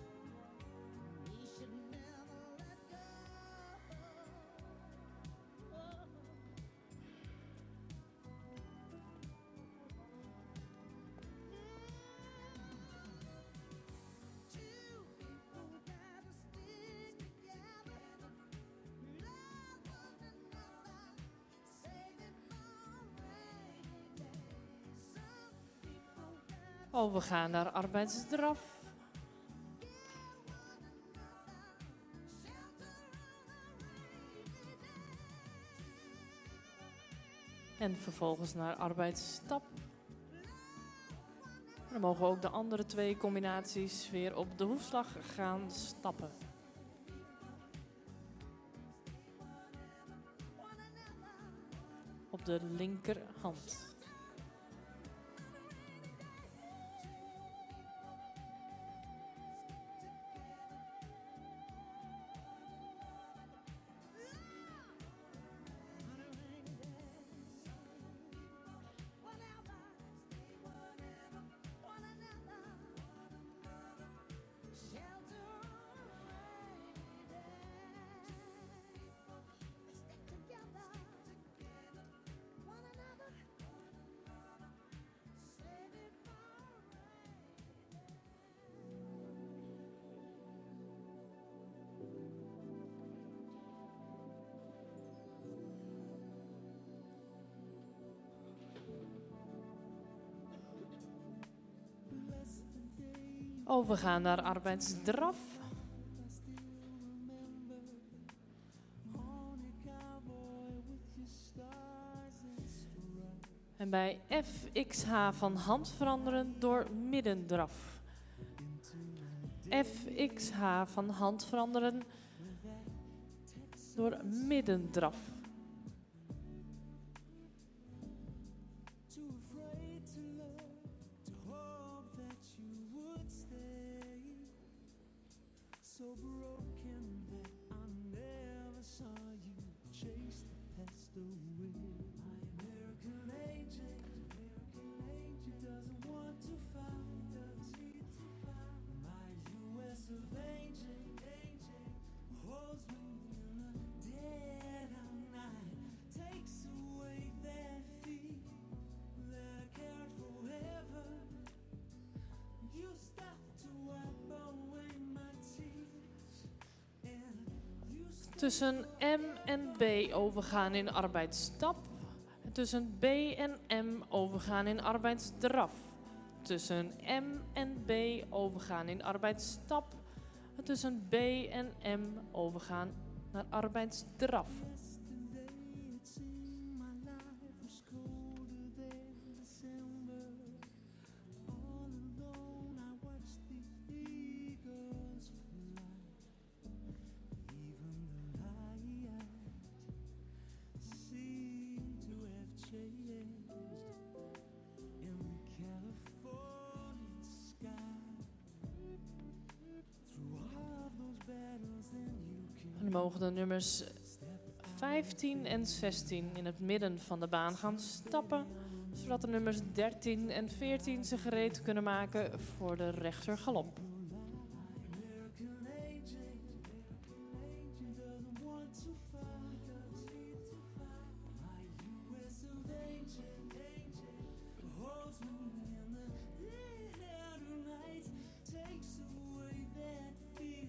We should never let go. Two people gotta stick together. Overgaan naar arbeidsdraf. En vervolgens naar arbeidsstap. En dan mogen ook de andere 2 combinaties weer op de hoefslag gaan stappen. Op de linkerhand. Overgaan naar arbeidsdraf. En bij FXH van hand veranderen door middendraf. FXH van hand veranderen door middendraf. So broken that I never saw you chase the past away. My American angel doesn't want to fight, doesn't need to fight. My U.S. of angel holds me in a dead of night, takes away that fear that I carried forever. You stop to wipe away my tears, and you stop. Tussen M en B overgaan in arbeidsstap. En tussen B en M overgaan in arbeidsdraf. Tussen M en B overgaan in arbeidsstap. En tussen B en M overgaan naar arbeidsdraf. Yesterday it seemed my life was colder than December. All alone I watched the eagles fly. Even the light seemed to have changed in the California sky. Through all of those battles then you can. En dan mogen de nummers 15 en 16 in het midden van de baan gaan stappen, zodat de nummers 13 en 14 zich gereed kunnen maken voor de rechtergalop. American angel doesn't want to fight, doesn't need to fight. My U.S. of angel holds me in the dead of night, takes away that fear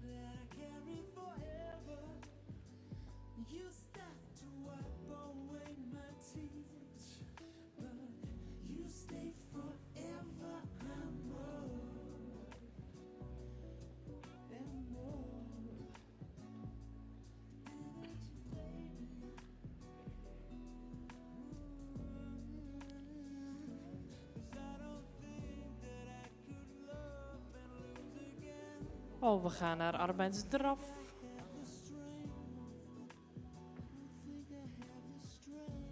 that I carry forever. You stop to wipe away my tears, but you stay forever and more. And more. Overgaan naar arbeidsdraf.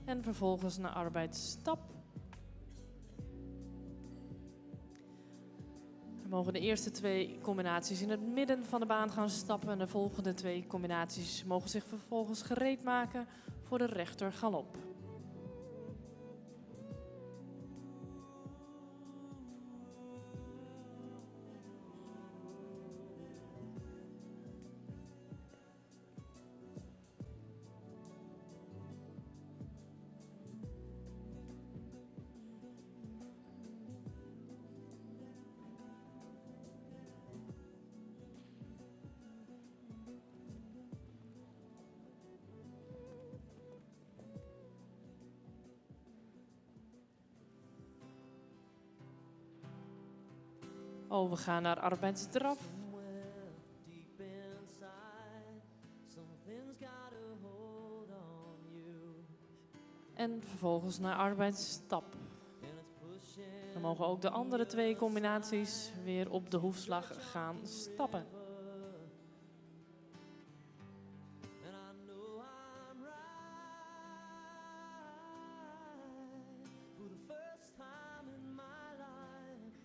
En vervolgens naar arbeidsstap. Dan mogen de eerste 2 combinaties in het midden van de baan gaan stappen. En de volgende 2 combinaties mogen zich vervolgens gereed maken voor de rechtergalop. Oh, we gaan naar arbeidsdraf. Somewhere deep inside, something's got a hold on you. En vervolgens naar arbeidsstap. And it's pushing Dan mogen ook de andere 2 combinaties weer op de hoefslag gaan stappen. and I know I'm right for the first time in my life.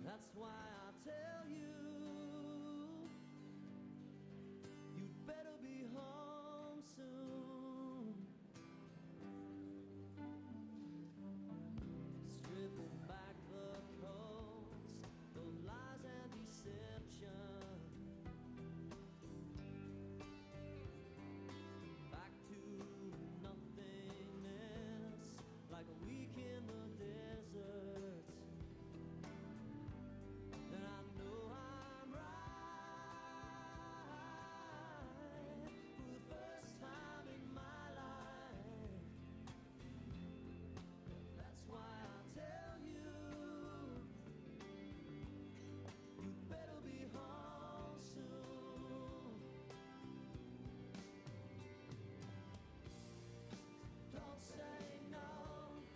That's why I tell you, you'd better be home soon. Stripping back the coats, those lies and deception. Back to nothingness, like a week in the desert. And I know I'm right for the first time in my life. That's why I tell you, you better be home soon. Don't say no.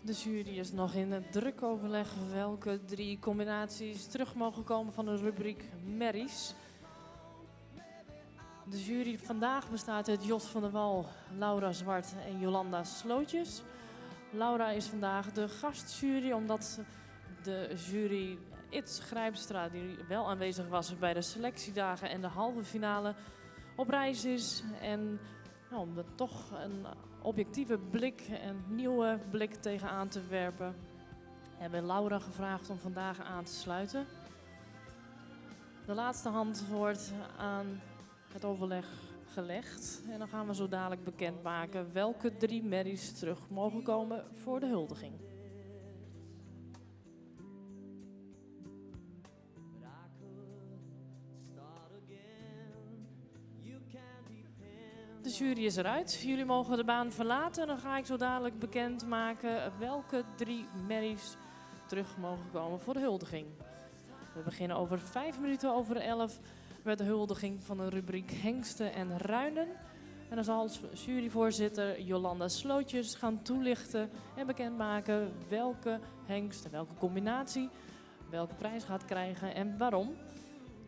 De jury is nog in het druk overleg welke 3 combinaties terug mogen komen van de rubriek merries. De jury vandaag bestaat uit Jos van der Wal, Laura Zwart en Jolanda Slootjes. Laura is vandaag de gastjury omdat de jury Its Grijpstra, die wel aanwezig was bij de selectiedagen en de halve finale, op reis is. En nou, om er toch een objectieve blik en nieuwe blik tegenaan te werpen, hebben we Laura gevraagd om vandaag aan te sluiten. De laatste hand wordt aan het overleg gelegd. En dan gaan we zo dadelijk bekendmaken welke 3 merries terug mogen komen voor de huldiging. But I could start again. You can depend. De jury is eruit. Jullie mogen de baan verlaten. En dan ga ik zo dadelijk bekendmaken welke 3 merries terug mogen komen voor de huldiging. We beginnen over 5 minuten over 11 met de huldiging van de rubriek Hengsten en Ruinen. En dan zal als juryvoorzitter Jolanda Slootjes gaan toelichten en bekendmaken welke hengst en welke combinatie welke prijs gaat krijgen en waarom.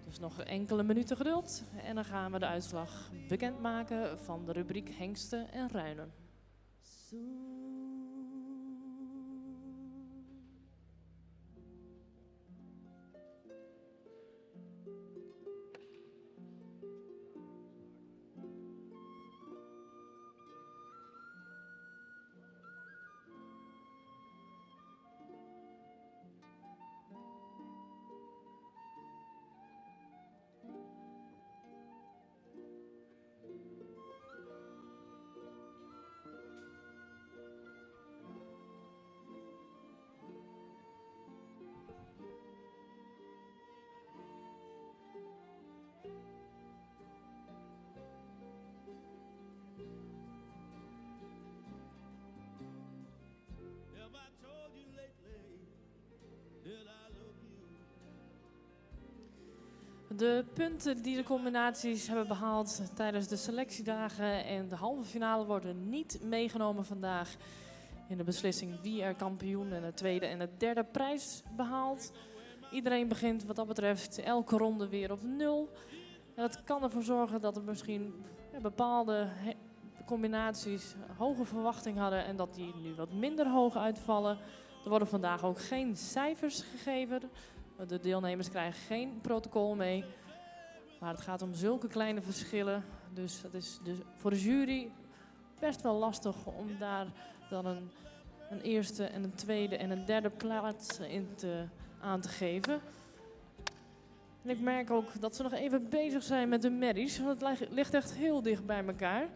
Dus nog enkele minuten geduld en dan gaan we de uitslag bekendmaken van de rubriek Hengsten en Ruinen. Soon. Have I told you lately that I love you? De punten die de combinaties hebben behaald tijdens de selectiedagen en de halve finale worden niet meegenomen vandaag in de beslissing wie er kampioen en de tweede en de derde prijs behaalt. Iedereen begint wat dat betreft elke ronde weer op 0. En dat kan ervoor zorgen dat er misschien bepaalde combinaties hoge verwachting hadden en dat die nu wat minder hoog uitvallen. Er worden vandaag ook geen cijfers gegeven. De deelnemers krijgen geen protocol mee. Maar het gaat om zulke kleine verschillen. Dus het is dus voor de jury best wel lastig om daar dan een eerste en een tweede en een derde plaats aan te geven. En ik merk ook dat ze nog even bezig zijn met de merries. Want het ligt echt heel dicht bij elkaar.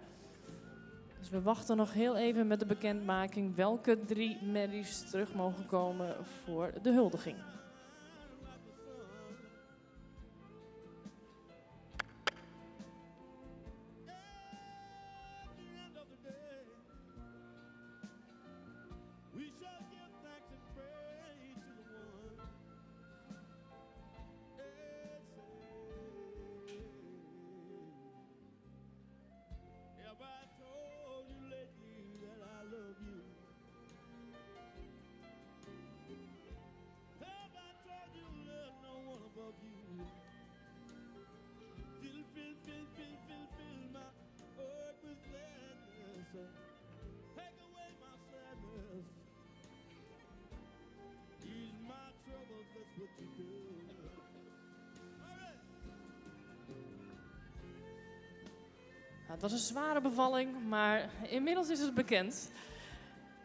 Dus we wachten nog heel even met de bekendmaking welke 3 merries terug mogen komen voor de huldiging. At the end of the day, we shall give thanks and praise to the one above you. Fill my heart with gladness. Take away my sadness. Ease my troubles, that's what you do. All right. Het was een zware bevalling, maar inmiddels is het bekend.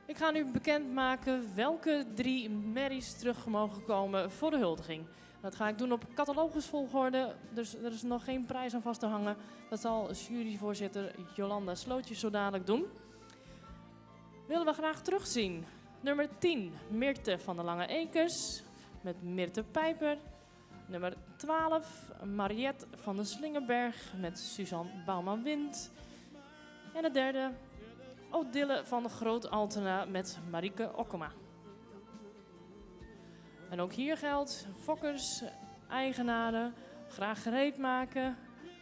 Ik ga nu bekendmaken welke 3 merries terug mogen komen voor de huldiging. Dat ga ik doen op catalogusvolgorde, dus er is nog geen prijs aan vast te hangen. Dat zal juryvoorzitter Jolanda Slootjes zo dadelijk doen. Willen we graag terugzien. Nummer 10, Mirte van der Lange Ekers met Mirte Pijper. Nummer 12, Mariette van den Slingerberg met Suzanne Bouwman-Wind. En de derde, Odille van de Groot Altena met Marieke Okkema. En ook hier geldt, fokkers, eigenaren, graag gereed maken.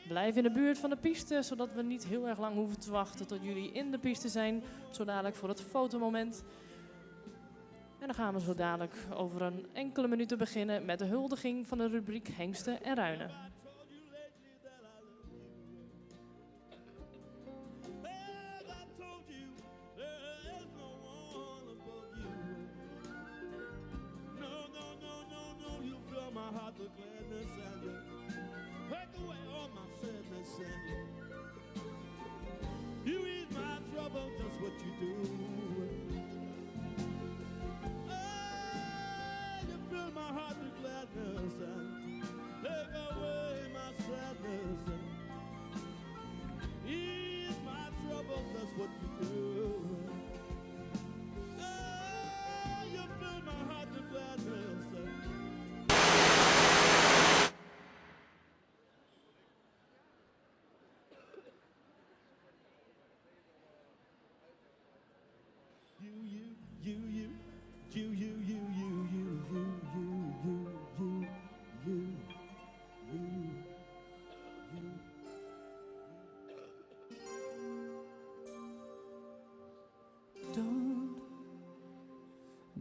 Blijf in de buurt van de piste, zodat we niet heel erg lang hoeven te wachten tot jullie in de piste zijn. Zo dadelijk voor het fotomoment. En dan gaan we zo dadelijk over een enkele minuten beginnen met de huldiging van de rubriek Hengsten en Ruinen. You ease my trouble, just what you do. You fill my heart with gladness and take away my sadness. Ease my trouble, that's what you do. You fill my heart with gladness.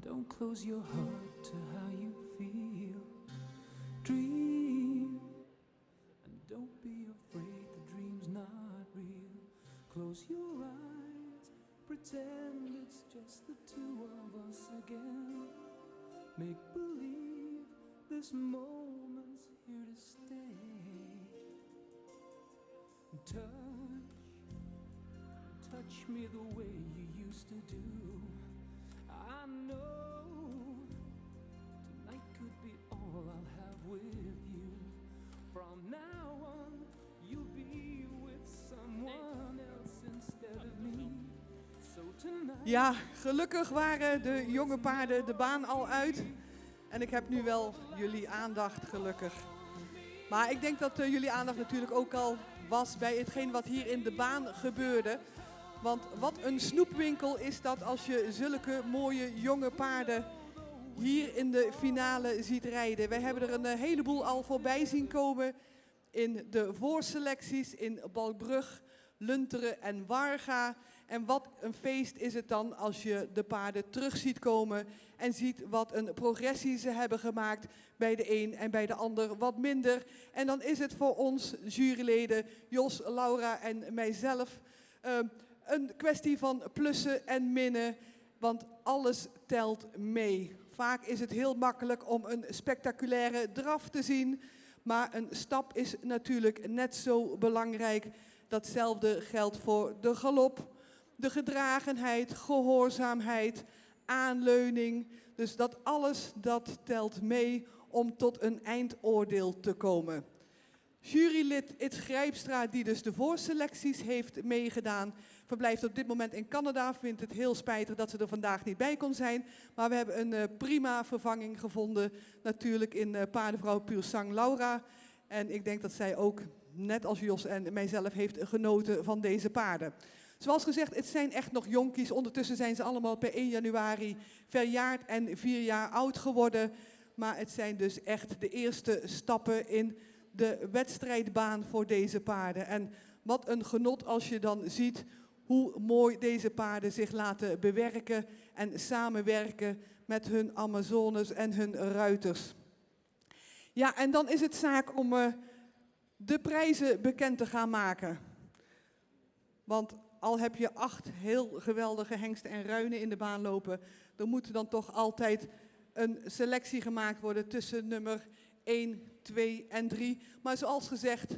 Don't close your heart to how you feel. Dream, and don't be afraid the dream's not real. Close your eyes, pretend it's just the two of us again. Make believe this moment's here to stay. Touch me the way you used to do. I know tonight could be all I'll have with you. From now on, you'll be with someone else instead of me. So tonight. Ja, gelukkig waren de jonge paarden de baan al uit. En ik heb nu wel jullie aandacht, gelukkig. Maar ik denk dat jullie aandacht natuurlijk ook al was bij hetgeen wat hier in de baan gebeurde. Want wat een snoepwinkel is dat als je zulke mooie jonge paarden hier in de finale ziet rijden. Wij hebben er een heleboel al voorbij zien komen in de voorselecties in Balkbrug, Lunteren en Warga. En wat een feest is het dan als je de paarden terug ziet komen en ziet wat een progressie ze hebben gemaakt bij de een en bij de ander wat minder. En dan is het voor ons juryleden, Jos, Laura en mijzelf, een kwestie van plussen en minnen, want alles telt mee. Vaak is het heel makkelijk om een spectaculaire draf te zien, maar een stap is natuurlijk net zo belangrijk. Datzelfde geldt voor de galop, de gedragenheid, gehoorzaamheid, aanleuning. Dus dat alles, dat telt mee om tot een eindoordeel te komen. Jurylid Its Grijpstra, die dus de voorselecties heeft meegedaan, verblijft op dit moment in Canada. Vindt het heel spijtig dat ze er vandaag niet bij kon zijn. Maar we hebben een prima vervanging gevonden, natuurlijk in paardenvrouw Pur Sang Laura. En ik denk dat zij ook, net als Jos en mijzelf, heeft genoten van deze paarden. Zoals gezegd, het zijn echt nog jonkies. Ondertussen zijn ze allemaal per 1 januari verjaard en 4 jaar oud geworden. Maar het zijn dus echt de eerste stappen in de wedstrijdbaan voor deze paarden. En wat een genot als je dan ziet hoe mooi deze paarden zich laten bewerken en samenwerken met hun Amazones en hun ruiters. Ja, en dan is het zaak om de prijzen bekend te gaan maken. Want al heb je 8 heel geweldige hengsten en ruinen in de baan lopen, er moet dan toch altijd een selectie gemaakt worden tussen nummer 1, 2 en 3. Maar zoals gezegd,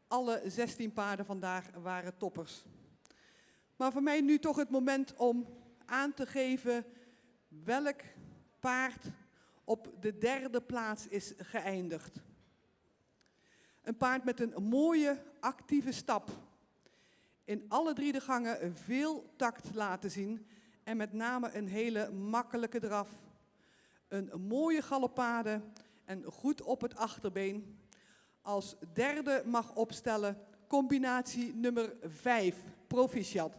alle 16 paarden vandaag waren toppers. Maar voor mij nu toch het moment om aan te geven welk paard op de 3e plaats is geëindigd. Een paard met een mooie, actieve stap. In alle 3 de gangen veel tact laten zien en met name een hele makkelijke draf. Een mooie galoppade en goed op het achterbeen. Als 3e mag opstellen combinatie nummer 5, Proficiat.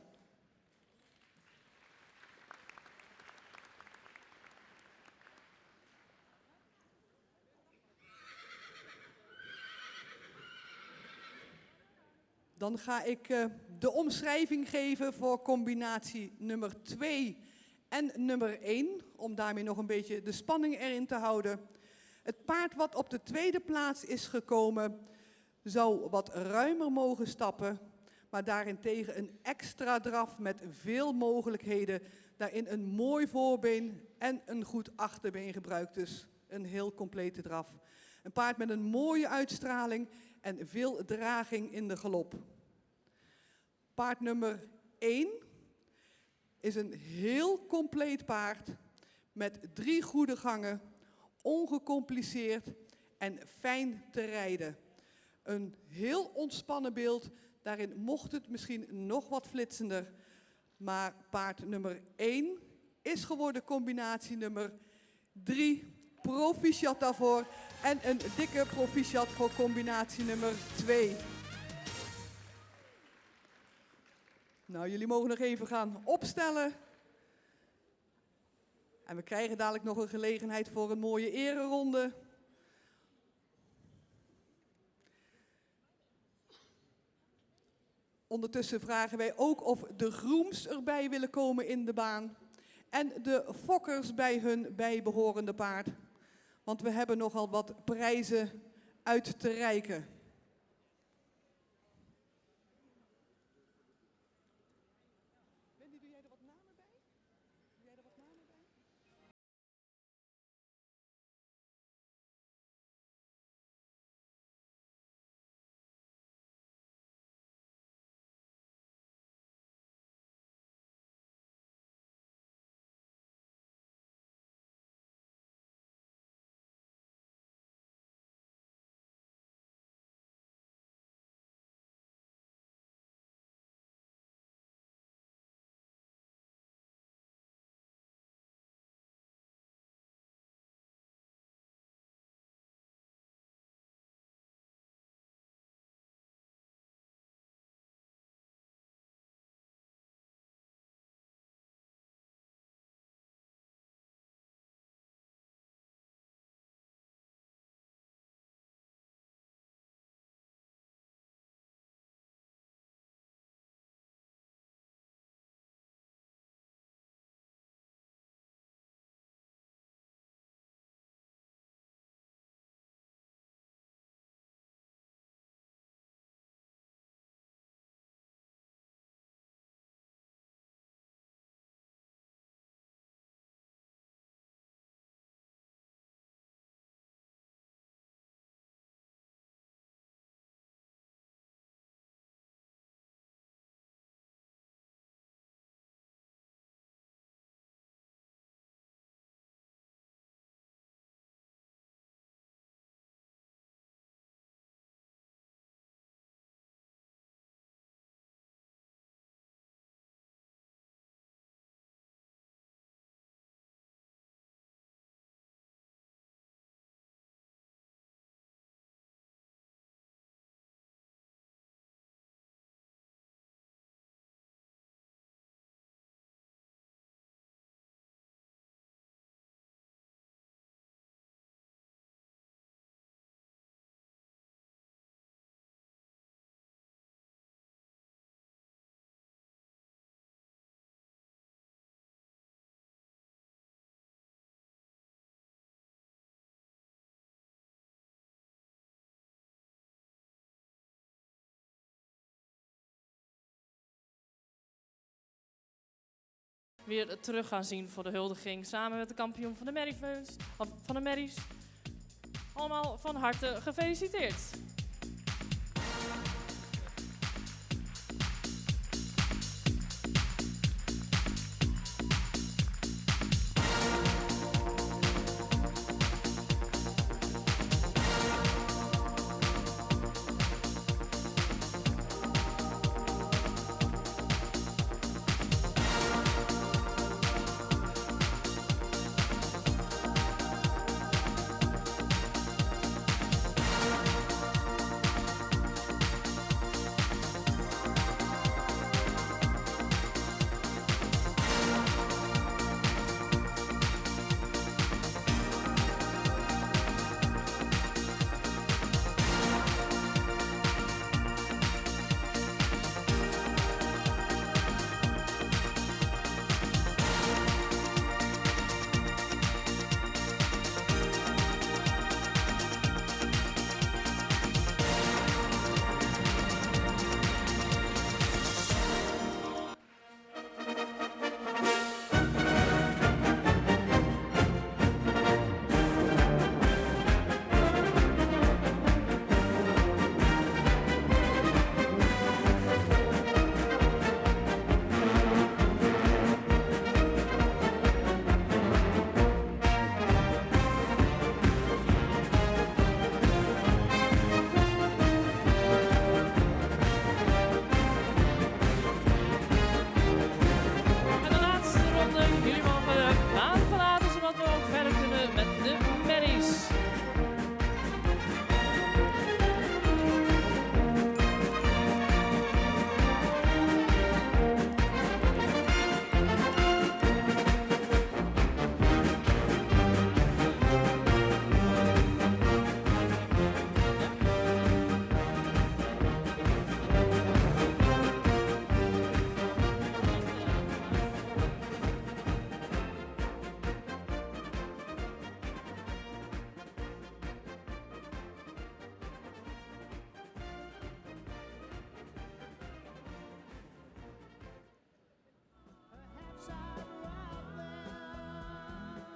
Dan ga ik de omschrijving geven voor combinatie nummer 2 en nummer 1, om daarmee nog een beetje de spanning erin te houden. Het paard wat op de 2e plaats is gekomen, zou wat ruimer mogen stappen, maar daarentegen een extra draf met veel mogelijkheden. Daarin een mooi voorbeen en een goed achterbeen gebruikt, dus een heel complete draf. Een paard met een mooie uitstraling en veel draging in de galop. Paard nummer 1 is een heel compleet paard met 3 goede gangen, ongecompliceerd en fijn te rijden. Een heel ontspannen beeld, daarin mocht het misschien nog wat flitsender. Maar paard nummer 1 is geworden combinatie nummer 3. Proficiat daarvoor en een dikke proficiat voor combinatie nummer 2. Nou, jullie mogen nog even gaan opstellen. En we krijgen dadelijk nog een gelegenheid voor een mooie ereronde. Ondertussen vragen wij ook of de grooms erbij willen komen in de baan. En de fokkers bij hun bijbehorende paard. Want we hebben nogal wat prijzen uit te reiken. weer terug gaan zien voor de huldiging. Samen met de kampioen van de Merryfeuns, van de Merries. Allemaal van harte gefeliciteerd.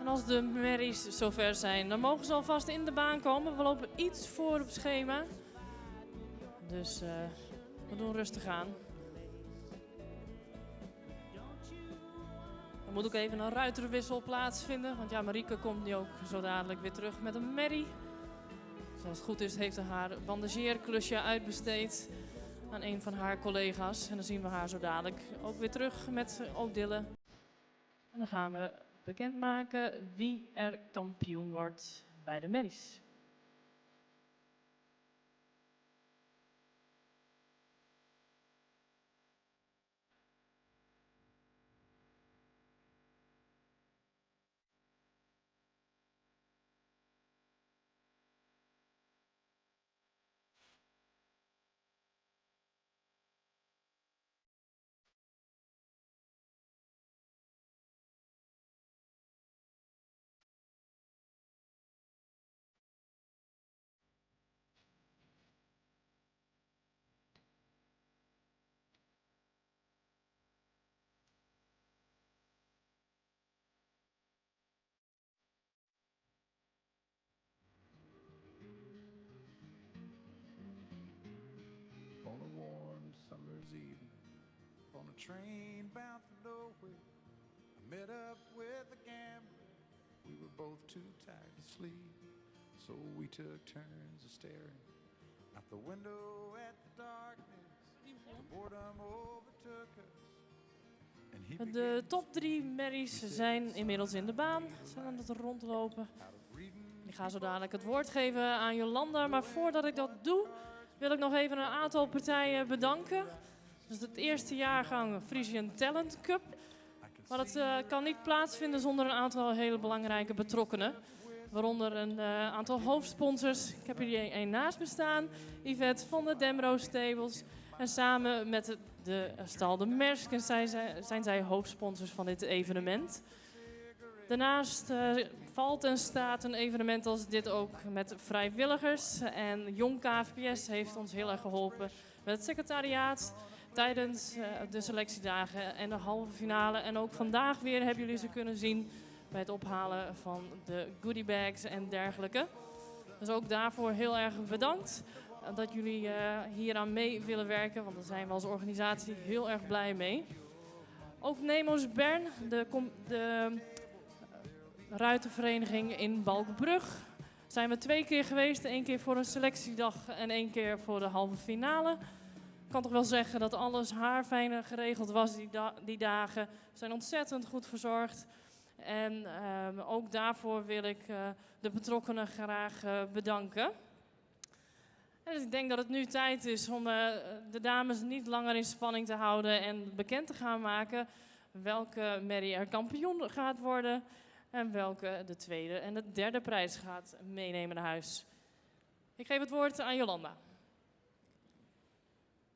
En als de merries zover zijn, dan mogen ze alvast in de baan komen. We lopen iets voor op schema. Dus we doen rustig aan. Er moet ook even een ruiterwissel plaatsvinden. Want ja, Marieke komt nu ook zo dadelijk weer terug met een merrie. Zoals het goed is, heeft ze haar bandageerklusje uitbesteed aan een van haar collega's. En dan zien we haar zo dadelijk ook weer terug met Odille. En dan gaan we bekendmaken wie er kampioen wordt bij de merries. On a warm summer's evening, on a train bound for nowhere, I met up with a gambler. We were both too tired to sleep, so we took turns of staring out the window at the darkness. The boredom overtook us. And he De began top 3 merries zijn inmiddels in de baan. Ze zijn aan het rondlopen. out of reading. Ik ga zo dadelijk het woord geven aan Jolanda. Maar voordat ik dat doe, wil ik nog even een aantal partijen bedanken. Dus het eerste jaargang Frisian Talent Cup. Maar dat kan niet plaatsvinden zonder een aantal hele belangrijke betrokkenen. Waaronder een aantal hoofdsponsors. Ik heb hier één naast me staan. Yvette van de Demro Stables. En samen met de stal de Merskens zijn zij hoofdsponsors van dit evenement. Daarnaast valt en staat een evenement als dit ook met vrijwilligers. En Jong KVPS heeft ons heel erg geholpen met het secretariaat, tijdens de selectiedagen en de halve finale. En ook vandaag weer hebben jullie ze kunnen zien bij het ophalen van de goodiebags en dergelijke. Dus ook daarvoor heel erg bedankt dat jullie hieraan mee willen werken, want daar zijn we als organisatie heel erg blij mee. Ook Nemo's Bern, de ruitenvereniging in Balkenbrug, zijn we 2 keer geweest. 1 keer voor een selectiedag en 1 keer voor de halve finale. Ik kan toch wel zeggen dat alles haarfijn geregeld was die dagen. We zijn ontzettend goed verzorgd. En ook daarvoor wil ik de betrokkenen graag bedanken. En dus ik denk dat het nu tijd is om de dames niet langer in spanning te houden en bekend te gaan maken welke merrie er kampioen gaat worden en welke de tweede en de derde prijs gaat meenemen naar huis. Ik geef het woord aan Jolanda.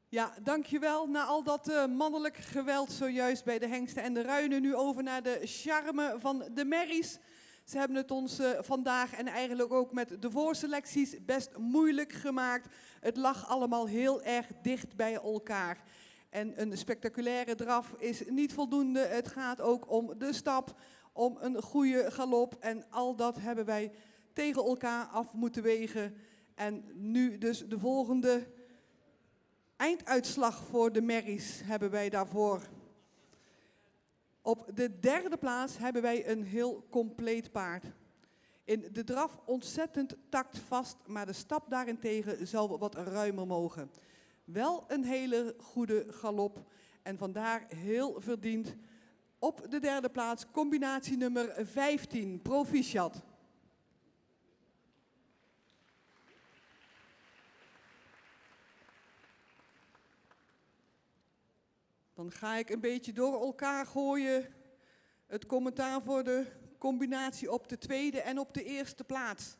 Ja, dankjewel. Na al dat mannelijk geweld zojuist bij de hengsten en de ruinen, nu over naar de charme van de merries. Ze hebben het ons vandaag en eigenlijk ook met de voorselecties best moeilijk gemaakt. Het lag allemaal heel erg dicht bij elkaar. En een spectaculaire draf is niet voldoende. Het gaat ook om de stap, om een goede galop. En al dat hebben wij tegen elkaar af moeten wegen. En nu dus de volgende einduitslag voor de merries hebben wij daarvoor. Op de derde plaats hebben wij een heel compleet paard. In de draf ontzettend taktvast, maar de stap daarentegen zou wat ruimer mogen. Wel een hele goede galop en vandaar heel verdiend. Op de derde plaats combinatie nummer 15, Proficiat. Dan ga ik een beetje door elkaar gooien. Het commentaar voor de combinatie op de tweede en op de eerste plaats.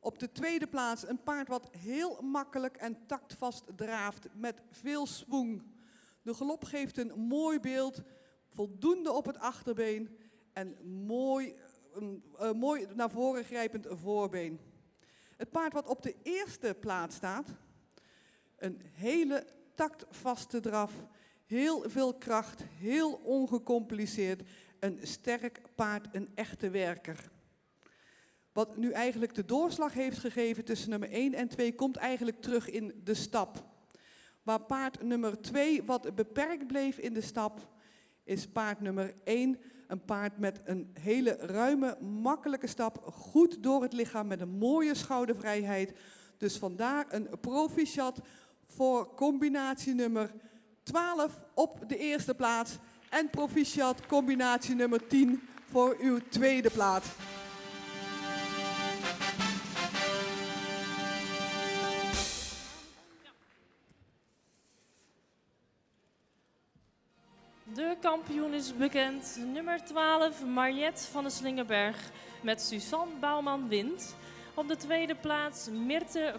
Op de tweede plaats een paard wat heel makkelijk en taktvast draaft met veel swoeng. De galop geeft een mooi beeld, voldoende op het achterbeen en mooi naar voren grijpend voorbeen. Het paard wat op de eerste plaats staat, een hele taktvaste draf. Heel veel kracht, heel ongecompliceerd. Een sterk paard, een echte werker. Wat nu eigenlijk de doorslag heeft gegeven tussen nummer 1 en 2 komt eigenlijk terug in de stap. Waar paard nummer 2 wat beperkt bleef in de stap, is paard nummer 1 een paard met een hele ruime, makkelijke stap. Goed door het lichaam met een mooie schoudervrijheid. Dus vandaar een Proficiat voor combinatie nummer 12 op de eerste plaats en Proficiat combinatie nummer 10 voor uw tweede plaats. De kampioen is bekend, nummer 12, Mariette van de Slingerberg met Suzanne Bouwman wint. Op de tweede plaats Mirte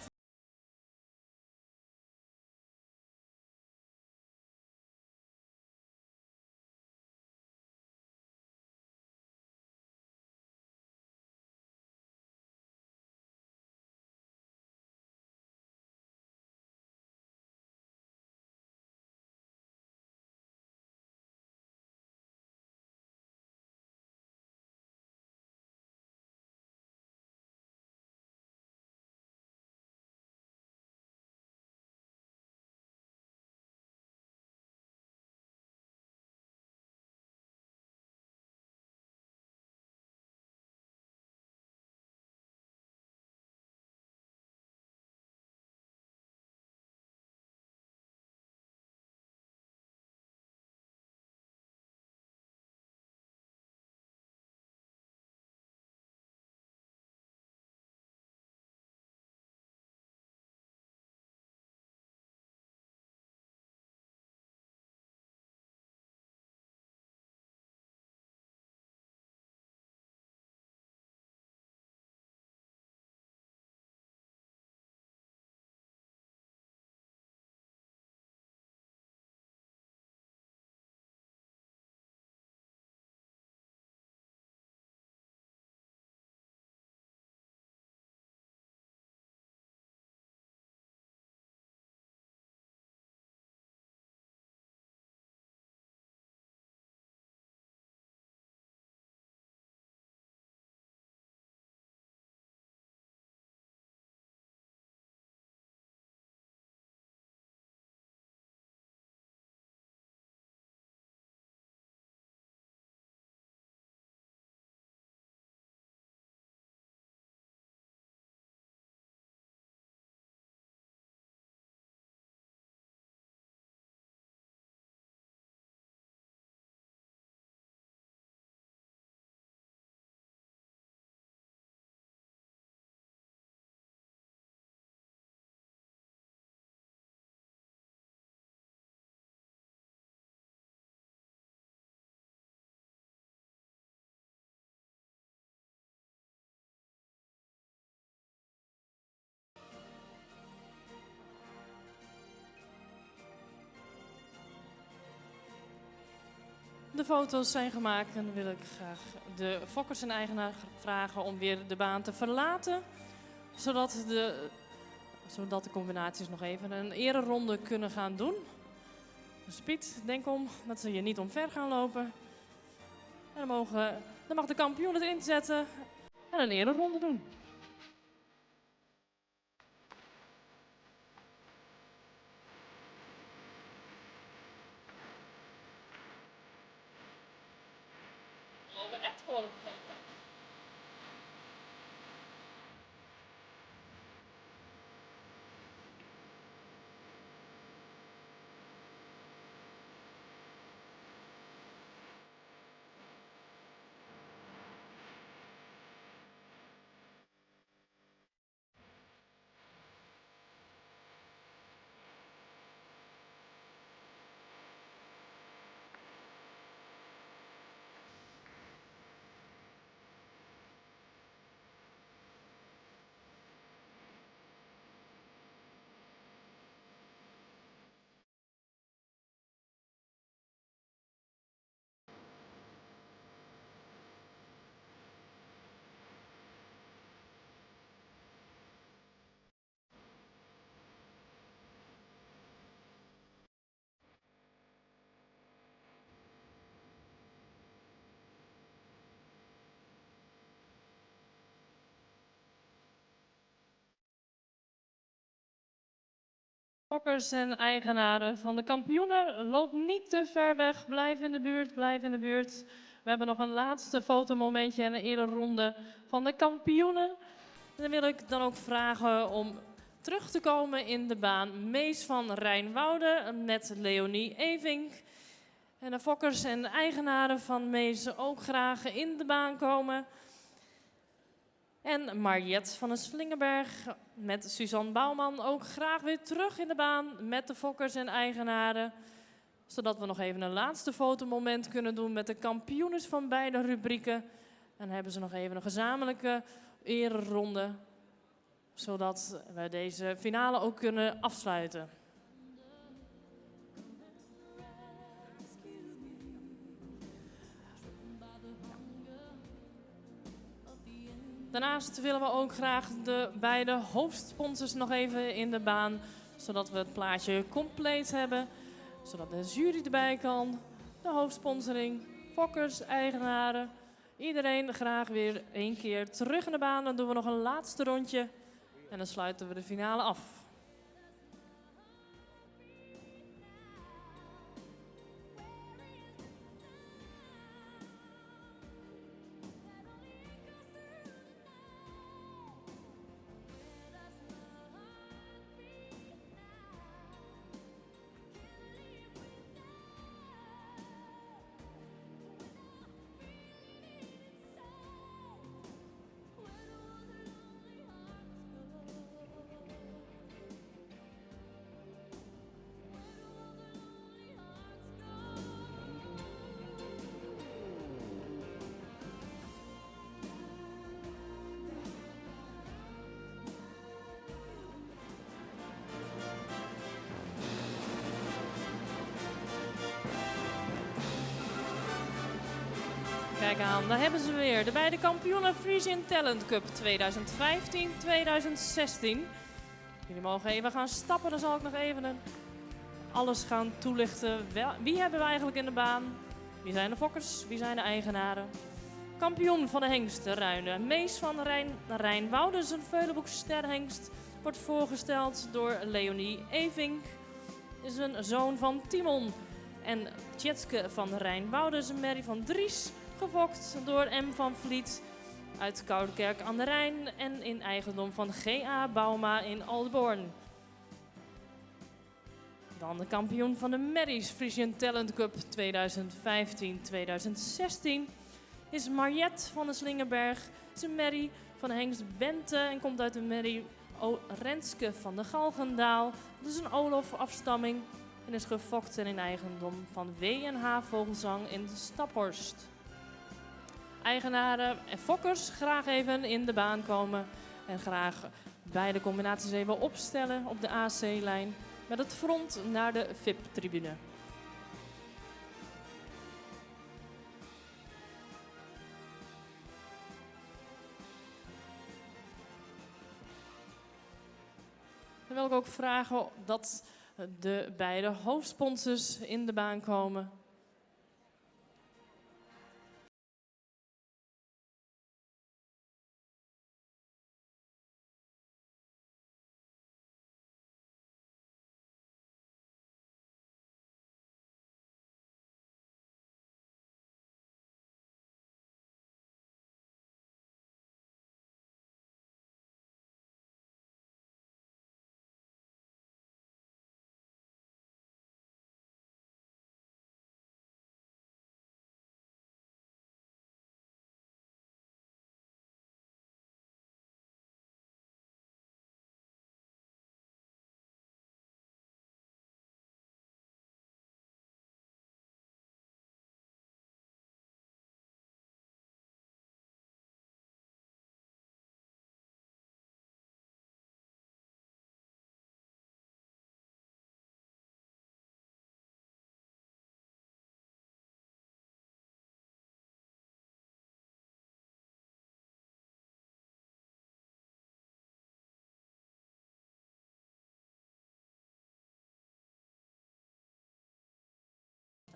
de foto's zijn gemaakt, dan wil ik graag de fokkers en eigenaar vragen om weer de baan te verlaten. Zodat de combinaties nog even een ereronde kunnen gaan doen. Dus Piet, denk om dat ze hier niet omver gaan lopen. En dan mag de kampioen het inzetten en een ereronde doen. We lopen echt gewoon op het veld. Fokkers en eigenaren van de kampioenen, loop niet te ver weg. Blijf in de buurt, blijf in de buurt. We hebben nog een laatste fotomomentje en een ereronde van de kampioenen. En dan wil ik dan ook vragen om terug te komen in de baan Mees van Rijnwoude met Leonie Evink. En de fokkers en eigenaren van Mees ook graag in de baan komen. En Mariette van den Slingerberg met Suzanne Bouwman ook graag weer terug in de baan met de fokkers en eigenaren. Zodat we nog even een laatste fotomoment kunnen doen met de kampioenen van beide rubrieken. En dan hebben ze nog even een gezamenlijke ereronde. Zodat we deze finale ook kunnen afsluiten. Daarnaast willen we ook graag de beide hoofdsponsors nog even in de baan. Zodat we het plaatje compleet hebben. Zodat de jury erbij kan. De hoofdsponsoring, fokkers, eigenaren. Iedereen graag weer 1 keer terug in de baan. Dan doen we nog een laatste rondje. En dan sluiten we de finale af. Kijk aan, daar hebben ze weer. De beide kampioenen Frisian Talent Cup 2015-2016. Jullie mogen even gaan stappen, dan zal ik nog even alles gaan toelichten. Wie hebben we eigenlijk in de baan? Wie zijn de fokkers? Wie zijn de eigenaren? Kampioen van de hengsten Ruine. Mees van Rijnwoude, een Veulenboek sterhengst, wordt voorgesteld door Leonie Evink. Is een zoon van Timon. En Tjetske van Rijnwoude is een merrie van Dries, gefokt door M. van Vliet uit Koudekerk aan de Rijn en in eigendom van G.A. Bauma in Aldeborn. Dan de kampioen van de Merries Frisian Talent Cup 2015-2016 is Mariette van den Slingerberg. Is een merrie van de hengst Bente en komt uit de merrie Renske van de Galgendaal. Dat is een Olof-afstamming en is gefokt en in eigendom van W&H Vogelzang in Staphorst. Eigenaren en fokkers graag even in de baan komen en graag beide combinaties even opstellen op de AC-lijn met het front naar de VIP-tribune. wil ik ook vragen dat de beide hoofdsponsors in de baan komen.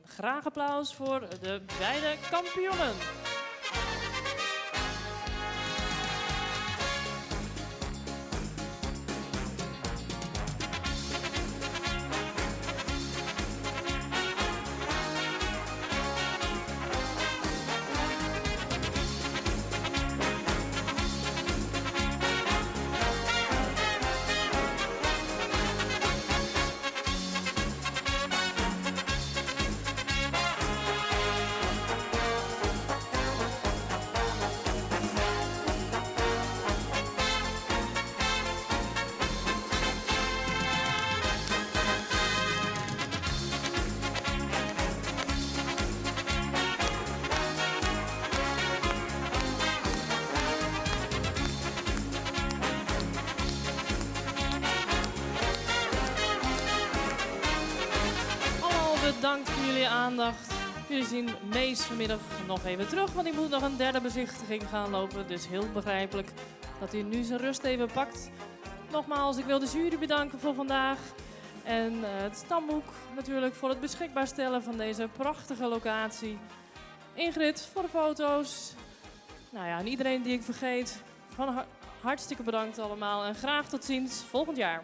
Graag applaus voor de beide kampioenen. Bedankt voor jullie aandacht. Jullie zien Mees vanmiddag nog even terug, want hij moet nog een derde bezichtiging gaan lopen. Dus heel begrijpelijk dat hij nu zijn rust even pakt. Nogmaals, ik wil de jury bedanken voor vandaag. En het stamboek natuurlijk voor het beschikbaar stellen van deze prachtige locatie. Ingrid voor de foto's. Nou ja, en iedereen die ik vergeet, van hartstikke bedankt allemaal. En graag tot ziens volgend jaar.